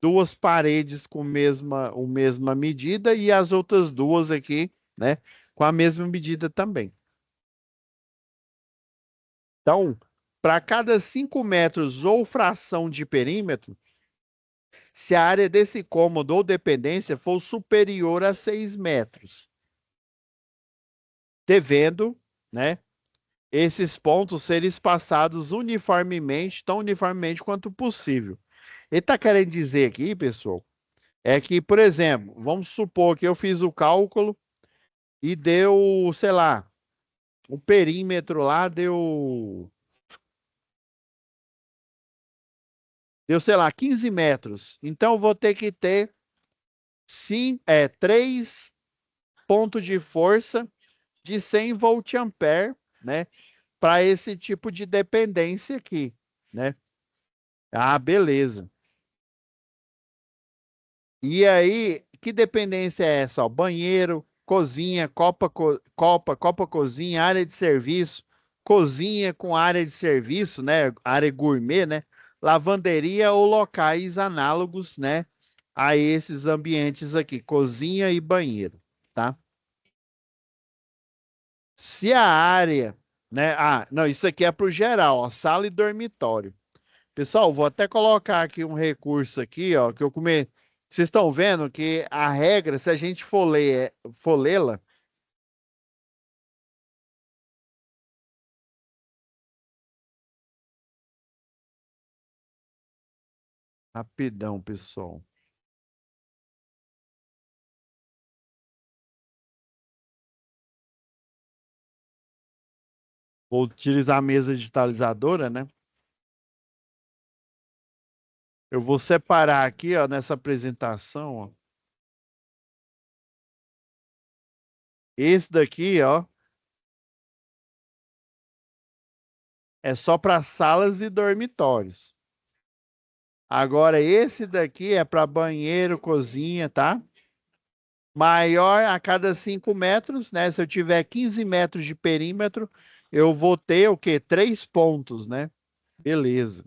duas paredes com mesma medida e as outras duas aqui, né? Com a mesma medida também. Então, para cada 5 metros ou fração de perímetro, se a área desse cômodo ou dependência for superior a 6 metros, devendo, né, esses pontos serem espaçados uniformemente, tão uniformemente quanto possível. Ele está querendo dizer aqui, pessoal, é que, por exemplo, vamos supor que eu fiz o cálculo e deu, sei lá, o perímetro lá deu, sei lá, 15 metros. Então, eu vou ter que ter 3 pontos de força de 100 volt-ampere, né? Para esse tipo de dependência aqui, né? Ah, beleza. E aí, que dependência é essa? Ó, banheiro, cozinha, copa, cozinha, área de serviço, cozinha com área de serviço, né? Área gourmet, né? Lavanderia ou locais análogos, né? A esses ambientes aqui, cozinha e banheiro, tá? Se a área, né? Ah, não, isso aqui é para o geral, ó, sala e dormitório. Pessoal, vou até colocar aqui um recurso aqui, ó, que eu come... Vocês estão vendo que a regra, se a gente for lê-la, rapidão, pessoal. Vou utilizar a mesa digitalizadora, né? Eu vou separar aqui, ó, nessa apresentação, ó. Esse daqui, ó, é só para salas e dormitórios. Agora, esse daqui é para banheiro, cozinha, tá? Maior a cada 5 metros, né? Se eu tiver 15 metros de perímetro, eu vou ter o quê? 3 pontos, né? Beleza.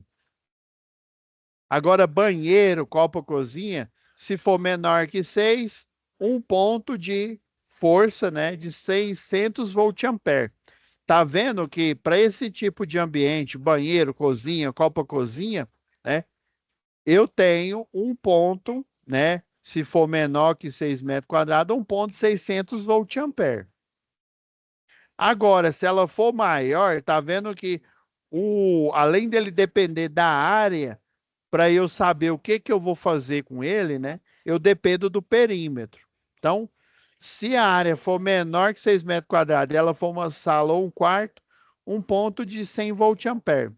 Agora, banheiro, copa, cozinha, se for menor que 6, um ponto de força, né? De 600 volt-ampere. Tá vendo que para esse tipo de ambiente, banheiro, cozinha, copa, cozinha, né? Eu tenho um ponto, né? Se for menor que 6 metros quadrados, um ponto de 600 volt-ampere. Agora, se ela for maior, tá vendo que além dele depender da área, para eu saber o que que eu vou fazer com ele, né? Eu dependo do perímetro. Então, se a área for menor que 6 metros quadrados e ela for uma sala ou um quarto, um ponto de 100 volt-ampere.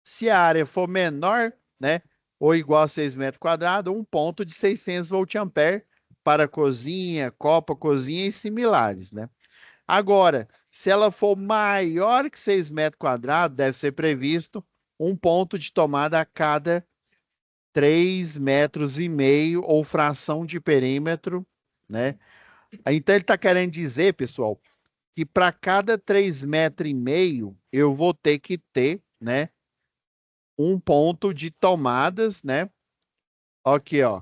Se a área for menor, né, ou igual a 6 metros quadrados, um ponto de 600 volt-ampere para cozinha, copa, cozinha e similares, né? Agora, se ela for maior que 6 metros quadrados, deve ser previsto um ponto de tomada a cada 3,5 metros ou fração de perímetro, né? Então ele está querendo dizer, pessoal, que para cada 3,5 metros eu vou ter que ter, né, um ponto de tomadas, né? Aqui, ó.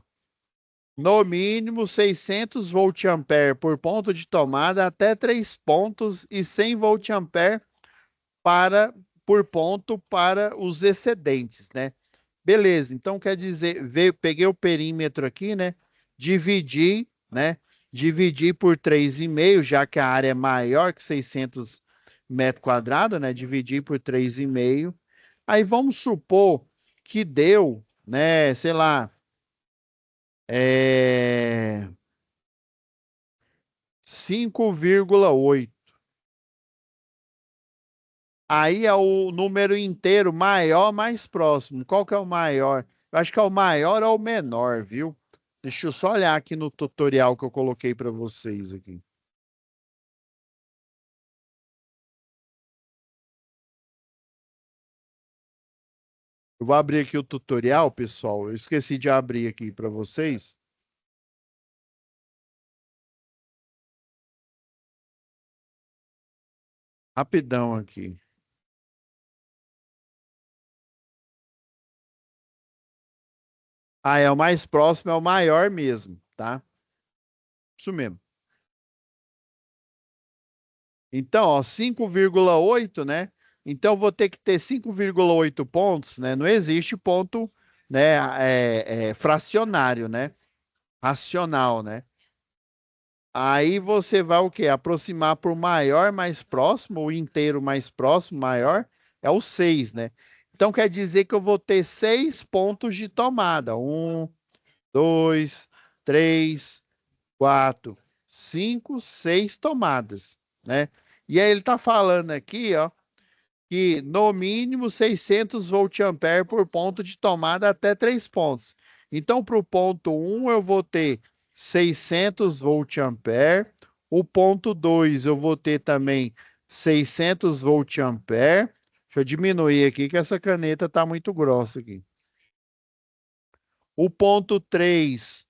No mínimo 600 volt-ampere por ponto de tomada até 3 pontos e 100 volt-ampere para por ponto para os excedentes, né? Beleza, então quer dizer, peguei o perímetro aqui, né? Dividi, né? Dividi por 3,5, já que a área é maior que 600 metros quadrados, né? Dividi por 3,5. Aí vamos supor que deu, né? Sei lá, é... 5,8. Aí é o número inteiro maior mais próximo. Qual que é o maior? Eu acho que é o maior ou o menor, viu? Deixa eu só olhar aqui no tutorial que eu coloquei para vocês aqui. Eu vou abrir aqui o tutorial, pessoal. Eu esqueci de abrir aqui para vocês. Rapidão aqui. Ah, é o mais próximo, é o maior mesmo, tá? Isso mesmo. Então, ó, 5,8, né? Então, eu vou ter que ter 5,8 pontos, né? Não existe ponto, né, fracionário, né? Racional, né? Aí você vai o quê? Aproximar para o maior mais próximo, o inteiro mais próximo, maior, é o 6, né? Então, quer dizer que eu vou ter 6 pontos de tomada. Um, dois, três, quatro, cinco, 6 tomadas, né? E aí ele está falando aqui, ó, que no mínimo 600 volt-ampere por ponto de tomada até 3 pontos. Então, para o ponto um eu vou ter 600 volt-ampere. O ponto 2 eu vou ter também 600 volt-ampere. Deixa eu diminuir aqui, que essa caneta está muito grossa aqui. O ponto 3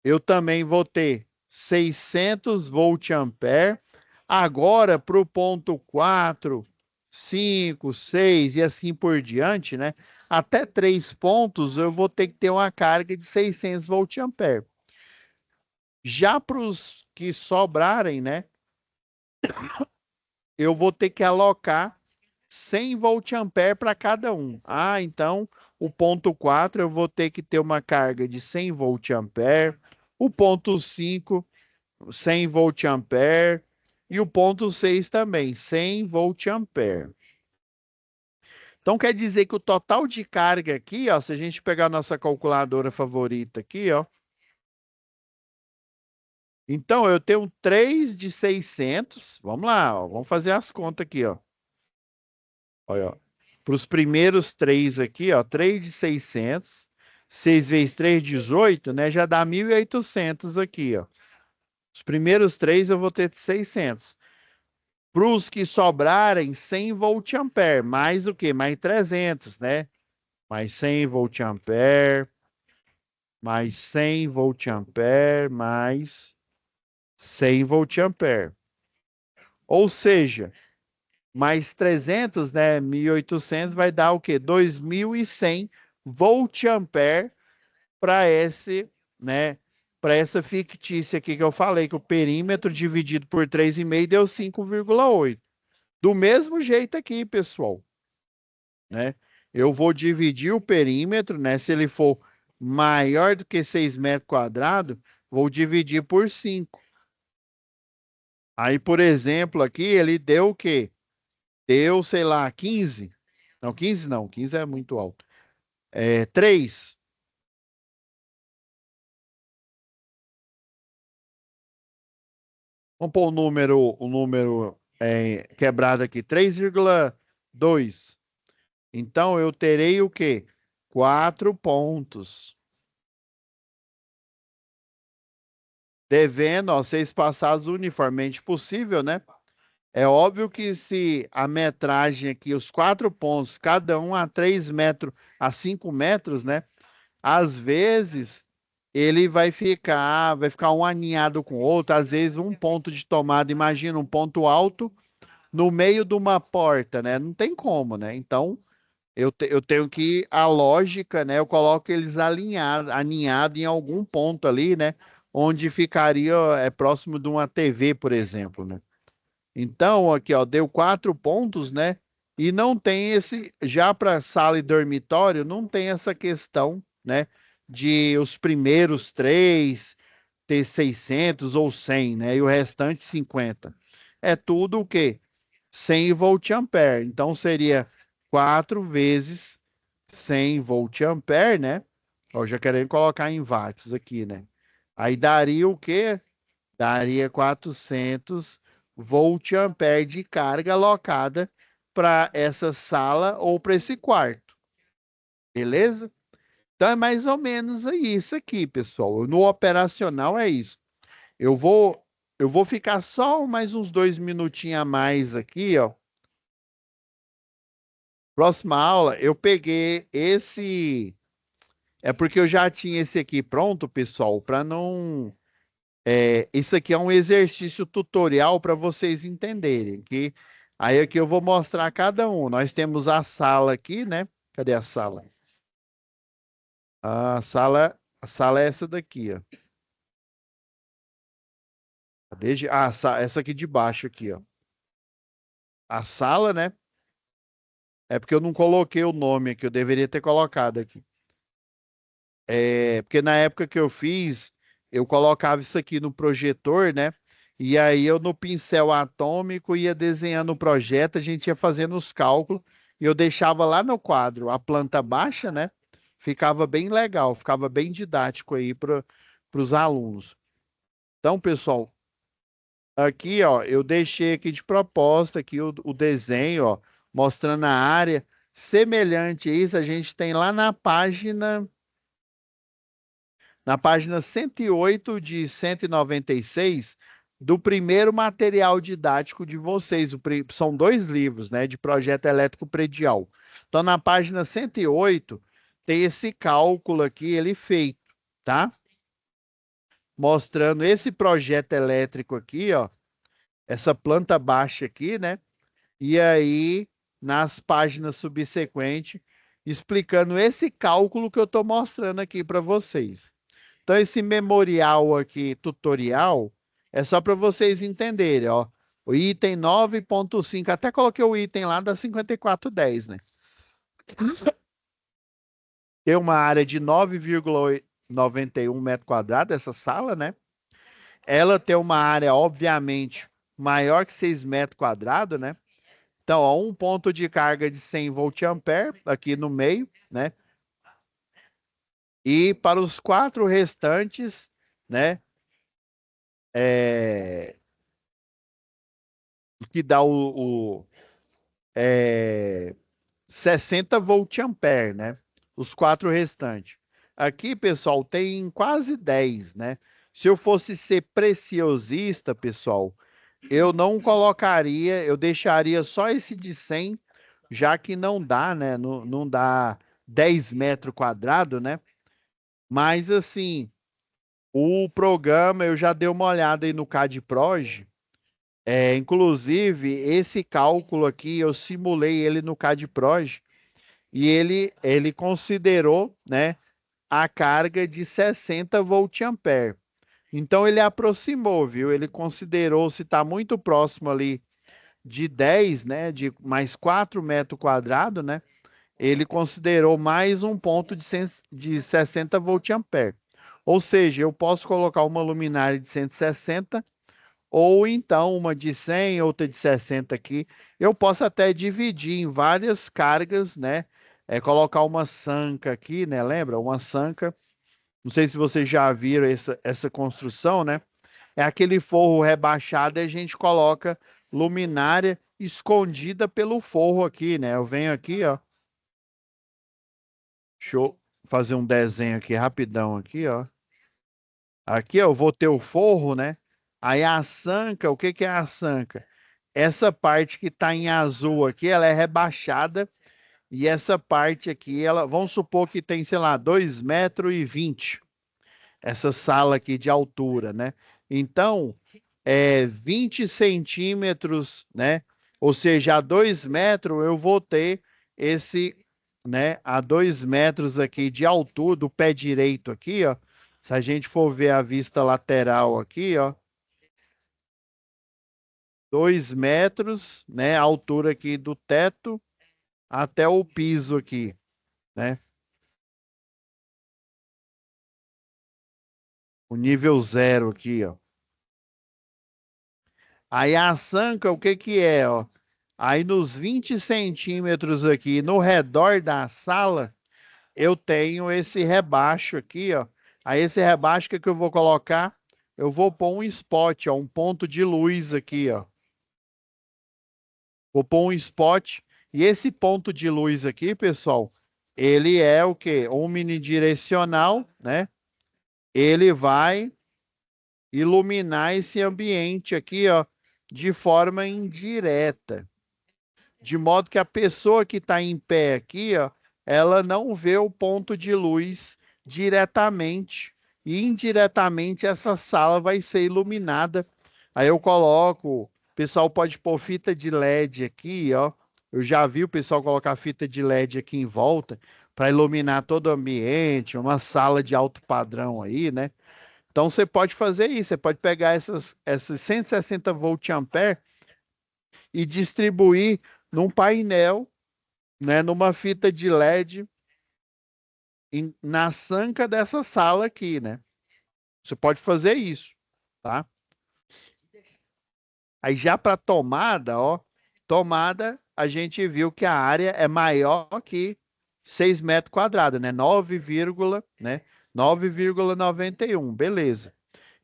eu também vou ter 600 volt-ampere. Agora, para o ponto 4, 5, 6 e assim por diante, né? Até 3 pontos eu vou ter que ter uma carga de 600 volt-ampere. Já para os que sobrarem, né? Eu vou ter que alocar 100 volt-ampere para cada um. Ah, então o ponto 4 eu vou ter que ter uma carga de 100 volt-ampere. O ponto 5 100 volt-ampere e o ponto 6 também, 100 volt-ampere. Então quer dizer que o total de carga aqui, ó, se a gente pegar a nossa calculadora favorita aqui, ó, então eu tenho 3 de 600, vamos lá, ó, vamos fazer as contas aqui, ó. Olha, ó. Para os primeiros 3 aqui, ó, 3 de 600, 6 vezes 3, 18, né, já dá 1.800 aqui, ó. Os primeiros 3 eu vou ter 600. Para os que sobrarem, 100 volt-ampere, mais o quê? Mais 300, né? Mais 100 volt-ampere, mais 100 volt-ampere, mais 100 volt-ampere. Ou seja, mais 300, né? 1.800 vai dar o quê? 2.100 volt-ampere para esse, né? Para essa fictícia aqui que eu falei, que o perímetro dividido por 3,5 deu 5,8. Do mesmo jeito aqui, pessoal, né? Eu vou dividir o perímetro, né? Se ele for maior do que 6 metros quadrados, vou dividir por 5. Aí, por exemplo, aqui ele deu o quê? Deu, sei lá, 15. Não, 15 não, 15 é muito alto. É 3. Vamos pôr o número quebrado aqui, 3,2. Então, eu terei o quê? 4 pontos. Devendo, ó, ser espaçados uniformemente possível, né? É óbvio que se a metragem aqui, os 4 pontos, cada um a 3 metros, a 5 metros, né? Às vezes ele vai ficar um aninhado com o outro, às vezes um ponto de tomada, imagina um ponto alto no meio de uma porta, né? Não tem como, né? Então, Eu tenho que, a lógica, né? Eu coloco eles aninhado em algum ponto ali, né? Onde ficaria próximo de uma TV, por exemplo, né? Então, aqui, ó, deu 4 pontos, né? E não tem já para sala e dormitório, não tem essa questão, né? De os primeiros três ter 600 ou 100, né? E o restante 50. É tudo o quê? 100 volt-ampere. Então, seria 4 vezes 100 volt-ampere, né? Ó, já querendo colocar em watts aqui, né? Aí daria o quê? Daria 400 volt-ampere de carga alocada para essa sala ou para esse quarto. Beleza? Então é mais ou menos isso aqui, pessoal. No operacional é isso. Eu vou eu vou ficar só mais uns 2 minutinhos a mais aqui, ó. Próxima aula, eu peguei esse. É porque eu já tinha esse aqui pronto, pessoal, para não. Isso aqui é um exercício tutorial para vocês entenderem. Aí aqui eu vou mostrar cada um. Nós temos a sala aqui, né? Cadê a sala? A sala é essa daqui, ó. Essa aqui de baixo aqui, ó. A sala, né? É porque eu não coloquei o nome aqui, eu deveria ter colocado aqui. Porque na época que eu fiz, eu colocava isso aqui no projetor, né? E aí eu no pincel atômico ia desenhando o projeto, a gente ia fazendo os cálculos e eu deixava lá no quadro a planta baixa, né? Ficava bem legal, ficava bem didático aí para os alunos. Então, pessoal, aqui, ó, eu deixei aqui de proposta aqui o desenho, ó, mostrando a área. Semelhante a isso, a gente tem lá na página 108 de 196 do primeiro material didático de vocês. São 2 livros, né, de projeto elétrico predial. Então, na página 108, tem esse cálculo aqui, ele feito, tá? Mostrando esse projeto elétrico aqui, ó, essa planta baixa aqui, né? E aí, nas páginas subsequentes, explicando esse cálculo que eu estou mostrando aqui para vocês. Então, esse memorial aqui, tutorial, é só para vocês entenderem, ó. O item 9.5, até coloquei o item lá da 5410, né? Tem uma área de 9,91 metro quadrado, essa sala, né? Ela tem uma área, obviamente, maior que 6 metros quadrados, né? Então, ó, um ponto de carga de 100 volt-ampere aqui no meio, né? E para os 4 restantes, né? É, que dá é, 60 volt-ampere, né? Os 4 restantes. Aqui, pessoal, tem quase 10, né? Se eu fosse ser preciosista, pessoal, eu não colocaria, eu deixaria só esse de 100, já que não dá, né? Não, não dá 10 metros quadrados, né? Mas, assim, o programa, eu já dei uma olhada aí no CADPROG. Inclusive, esse cálculo aqui, eu simulei ele no CADPROG e ele considerou, né, a carga de 60 volt-ampere. Então, ele aproximou, viu? Ele considerou se está muito próximo ali de 10, né, de mais 4 metros quadrados, né? Ele considerou mais um ponto de 60 volt-ampere. Ou seja, eu posso colocar uma luminária de 160 ou então uma de 100, outra de 60 aqui. Eu posso até dividir em várias cargas, né? Colocar uma sanca aqui, né? Lembra? Uma sanca. Não sei se vocês já viram essa construção, né? É aquele forro rebaixado e a gente coloca luminária escondida pelo forro aqui, né? Eu venho aqui, ó. Deixa eu fazer um desenho aqui rapidão aqui, ó. Aqui, ó, eu vou ter o forro, né? Aí a sanca, o que que é a sanca? Essa parte que está em azul aqui, ela é rebaixada e essa parte aqui, vamos supor que tem, sei lá, 2,20 m, essa sala aqui de altura, né? Então, 20 centímetros, né? Ou seja, a 2 metros eu vou ter esse né, a 2 metros aqui de altura do pé direito aqui, ó. Se a gente for ver a vista lateral aqui, ó, 2 metros, né, a altura aqui do teto até o piso aqui, né? O nível zero aqui, ó. Aí a sanca, o que que é, ó? Aí nos 20 centímetros aqui, no redor da sala, eu tenho esse rebaixo aqui, ó. Aí esse rebaixo, o que que eu vou colocar? Eu vou pôr um spot, ó, um ponto de luz aqui, ó. Vou pôr um spot. E esse ponto de luz aqui, pessoal, ele é o quê? Omnidirecional, né? Ele vai iluminar esse ambiente aqui, ó, de forma indireta, de modo que a pessoa que está em pé aqui, ó, ela não vê o ponto de luz diretamente e indiretamente essa sala vai ser iluminada. Aí eu coloco, o pessoal pode pôr fita de LED aqui, ó. Eu já vi o pessoal colocar fita de LED aqui em volta para iluminar todo o ambiente, uma sala de alto padrão aí, né? Então você pode fazer isso, você pode pegar essas 160 volt ampere e distribuir num painel, né, numa fita de LED na sanca dessa sala aqui, né? Você pode fazer isso, tá? Aí já para tomada, ó, tomada, a gente viu que a área é maior que 6 metros quadrados, né? 9,91, beleza.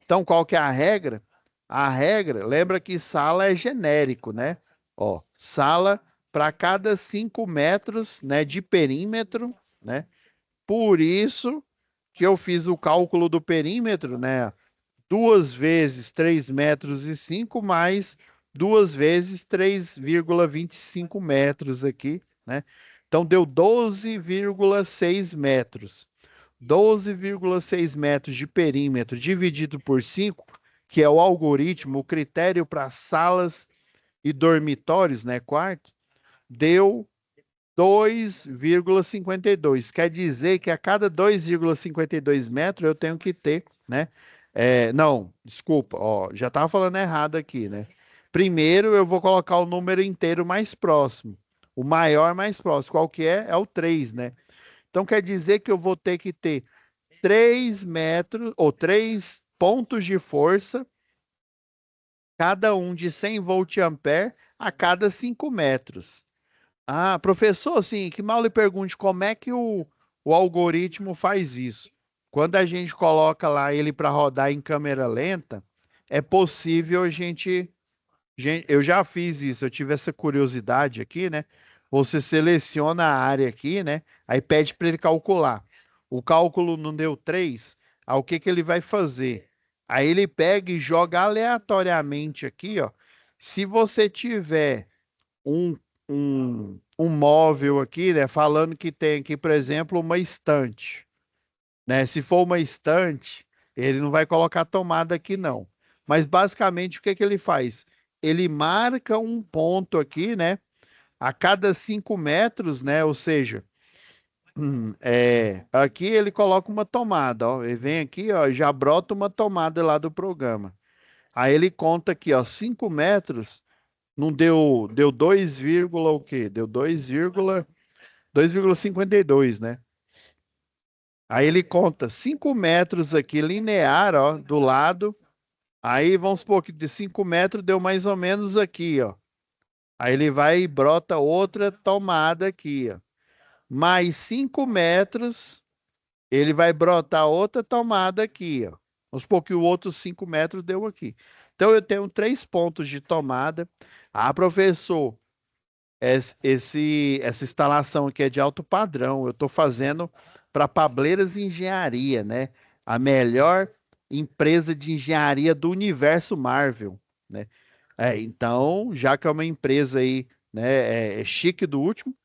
Então, qual que é a regra? A regra, lembra que sala é genérico, né? Ó, sala para cada 5 metros, né, de perímetro, né? Por isso que eu fiz o cálculo do perímetro, né? 2 vezes 3,5 metros mais 2 vezes 3,25 metros aqui, né? Então deu 12,6 metros. 12,6 metros de perímetro dividido por 5, que é o algoritmo, o critério para salas e dormitórios, né, quarto, deu 2,52. Quer dizer que a cada 2,52 metros eu tenho que ter, né? Não, desculpa, ó, já estava falando errado aqui, né? Primeiro eu vou colocar o número inteiro mais próximo. O maior mais próximo. Qual que é? É o 3, né? Então quer dizer que eu vou ter que ter 3 metros ou 3 pontos de força, cada um de 100 volt-ampere a cada 5 metros. Ah, professor, assim, que mal lhe pergunte como é que o algoritmo faz isso. Quando a gente coloca lá ele para rodar em câmera lenta, é possível eu já fiz isso, eu tive essa curiosidade aqui, né? Você seleciona a área aqui, né? Aí pede para ele calcular. O cálculo não deu 3, aí o que que ele vai fazer? Aí ele pega e joga aleatoriamente aqui, ó. Se você tiver um, um móvel aqui, né? Falando que tem aqui, por exemplo, uma estante, né? Se for uma estante, ele não vai colocar tomada aqui, não. Mas basicamente o que que ele faz? Ele marca um ponto aqui, né? A cada 5 metros, né? Ou seja, aqui ele coloca uma tomada, ó. Ele vem aqui, ó, já brota uma tomada lá do programa. Aí ele conta aqui, ó, 5 metros, não deu 2, o quê? Deu 2,52, né? Aí ele conta 5 metros aqui linear, ó, do lado. Aí vamos supor que de 5 metros deu mais ou menos aqui, ó. Aí ele vai e brota outra tomada aqui, ó. Mais 5 metros, ele vai brotar outra tomada aqui, ó. Vamos supor que o outro 5 metros deu aqui. Então eu tenho 3 pontos de tomada. Ah, professor, essa instalação aqui é de alto padrão. Eu estou fazendo para Pableiras Engenharia, né? A melhor empresa de engenharia do universo Marvel, né? Então, já que é uma empresa aí, né, é chique do último,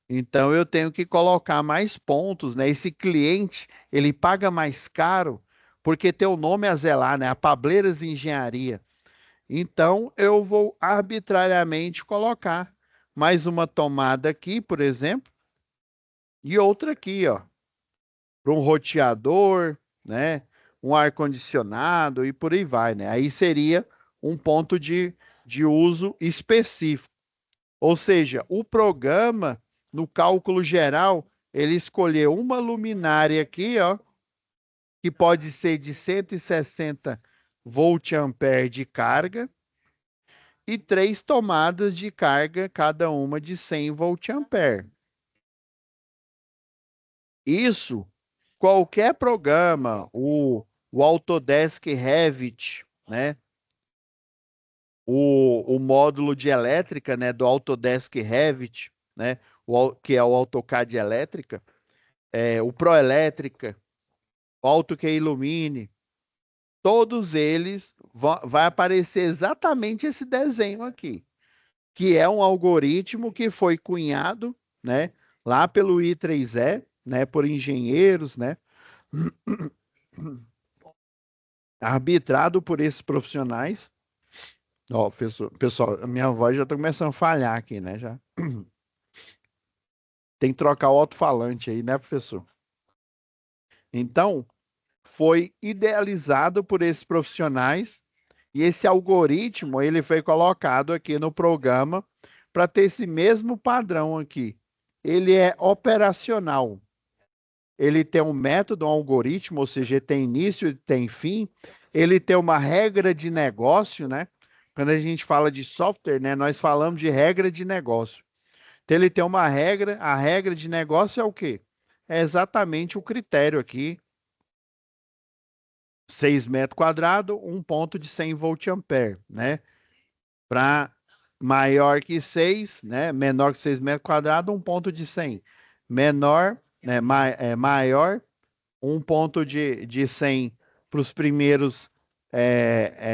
então eu tenho que colocar mais pontos, né? Esse cliente, ele paga mais caro porque tem o nome a zelar, né? A Pableiras Engenharia. Então, eu vou arbitrariamente colocar mais uma tomada aqui, por exemplo, E outra aqui, ó, para um roteador, né? Um ar-condicionado e por aí vai, né? Aí seria um ponto de uso específico. Ou seja, o programa, no cálculo geral, ele escolheu uma luminária aqui, ó, que pode ser de 160 volt-ampere de carga e três tomadas de carga, cada uma de 100 volt-ampere. Isso, qualquer programa, o Autodesk Revit, né? O módulo de elétrica, né, do Autodesk Revit, né, que é o AutoCAD elétrica, o Proelétrica, o AutoCAD Illumine, todos eles vai aparecer exatamente esse desenho aqui, que é um algoritmo que foi cunhado, né, lá pelo I3E, né, por engenheiros, né, arbitrado por esses profissionais. Ó, pessoal, a minha voz já está começando a falhar aqui, né, já. Tem que trocar o alto-falante aí, né, professor? Então, foi idealizado por esses profissionais e esse algoritmo ele foi colocado aqui no programa para ter esse mesmo padrão aqui. Ele é operacional. Ele tem um método, um algoritmo, ou seja, ele tem início e tem fim. Ele tem uma regra de negócio, né? Quando a gente fala de software, né, nós falamos de regra de negócio. Então, ele tem uma regra, a regra de negócio é o quê? É exatamente o critério aqui, 6 metros quadrados, um ponto de 100 volt-ampere, né? Para maior que 6, né? Menor que 6 metros quadrados, um ponto de 100. Menor, né? Maior, um ponto de 100 para os primeiros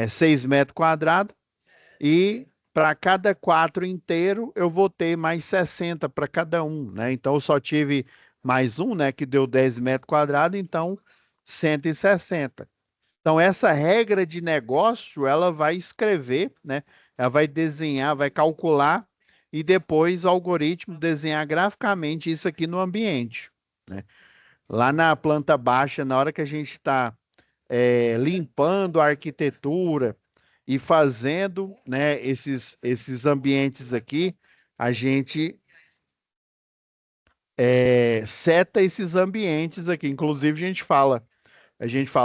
6 metros quadrados. E para cada 4 inteiro, eu vou ter mais 60 para cada um, né? Então, eu só tive mais um, né? Que deu 10 metros quadrados, então 160. Então, essa regra de negócio, ela vai escrever, né? Ela vai desenhar, vai calcular e depois o algoritmo desenhar graficamente isso aqui no ambiente, né? Lá na planta baixa, na hora que a gente está limpando a arquitetura e fazendo, né, esses ambientes aqui, a gente seta esses ambientes aqui. Inclusive, a gente fala,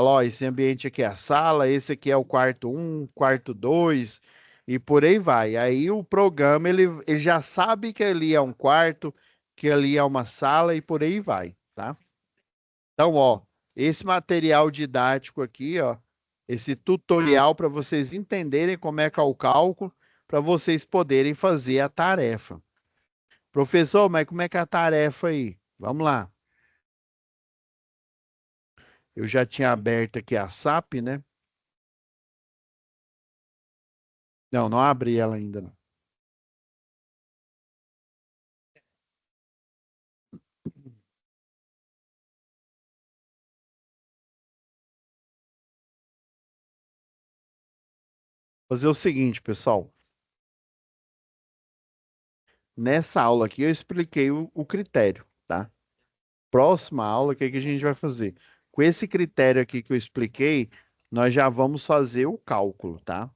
ó, esse ambiente aqui é a sala, esse aqui é o quarto um, quarto 2 e por aí vai. Aí o programa, ele já sabe que ali é um quarto, que ali é uma sala e por aí vai, tá? Então, ó, esse material didático aqui, ó, esse tutorial para vocês entenderem como é que é o cálculo, para vocês poderem fazer a tarefa. Professor, mas como é que é a tarefa aí? Vamos lá. Eu já tinha aberto aqui a SAP, né? Não, não abri ela ainda, não. Fazer o seguinte, pessoal. Nessa aula aqui eu expliquei o critério, tá? Próxima aula, o que que a gente vai fazer? Com esse critério aqui que eu expliquei, nós já vamos fazer o cálculo, tá?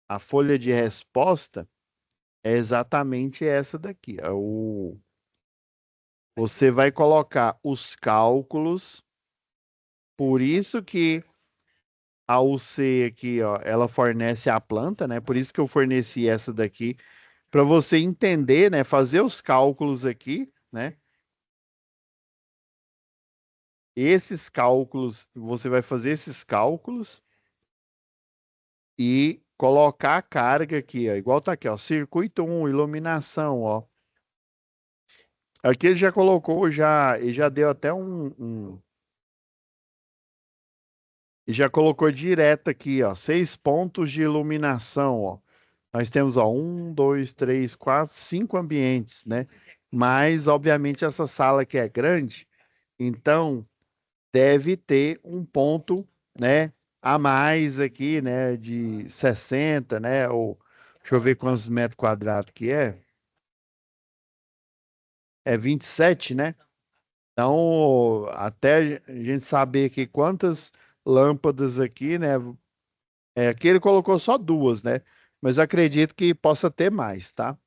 A folha de resposta é exatamente essa daqui. Você vai colocar os cálculos, por isso que a UC aqui, ó, ela fornece a planta, né? Por isso que eu forneci essa daqui, para você entender, né? Fazer os cálculos aqui, né? Esses cálculos, você vai fazer esses cálculos e colocar a carga aqui, ó, igual tá aqui, ó, circuito um, iluminação, ó. Aqui ele já colocou, ele já deu até e já colocou direto aqui, ó, 6 pontos de iluminação, ó. Nós temos, ó, um, dois, três, quatro, 5 ambientes, né? Mas, obviamente, essa sala aqui é grande, então deve ter um ponto, né, a mais aqui, né, de 60, né? Ou deixa eu ver quantos metros quadrados que é. É 27, né? Então, até a gente saber aqui quantas lâmpadas aqui, né? Aqui ele colocou só duas, né? Mas eu acredito que possa ter mais, tá?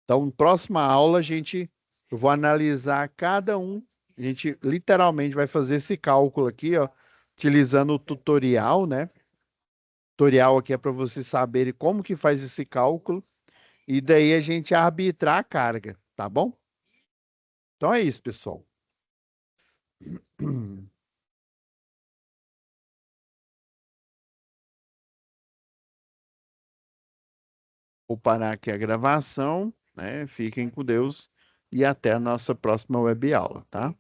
Então, próxima aula, eu vou analisar cada um. A gente literalmente vai fazer esse cálculo aqui, ó, utilizando o tutorial, né? O tutorial aqui é para vocês saberem como que faz esse cálculo e daí a gente arbitrar a carga, tá bom? Então é isso, pessoal. Vou parar aqui a gravação, né? Fiquem com Deus e até a nossa próxima web aula, tá?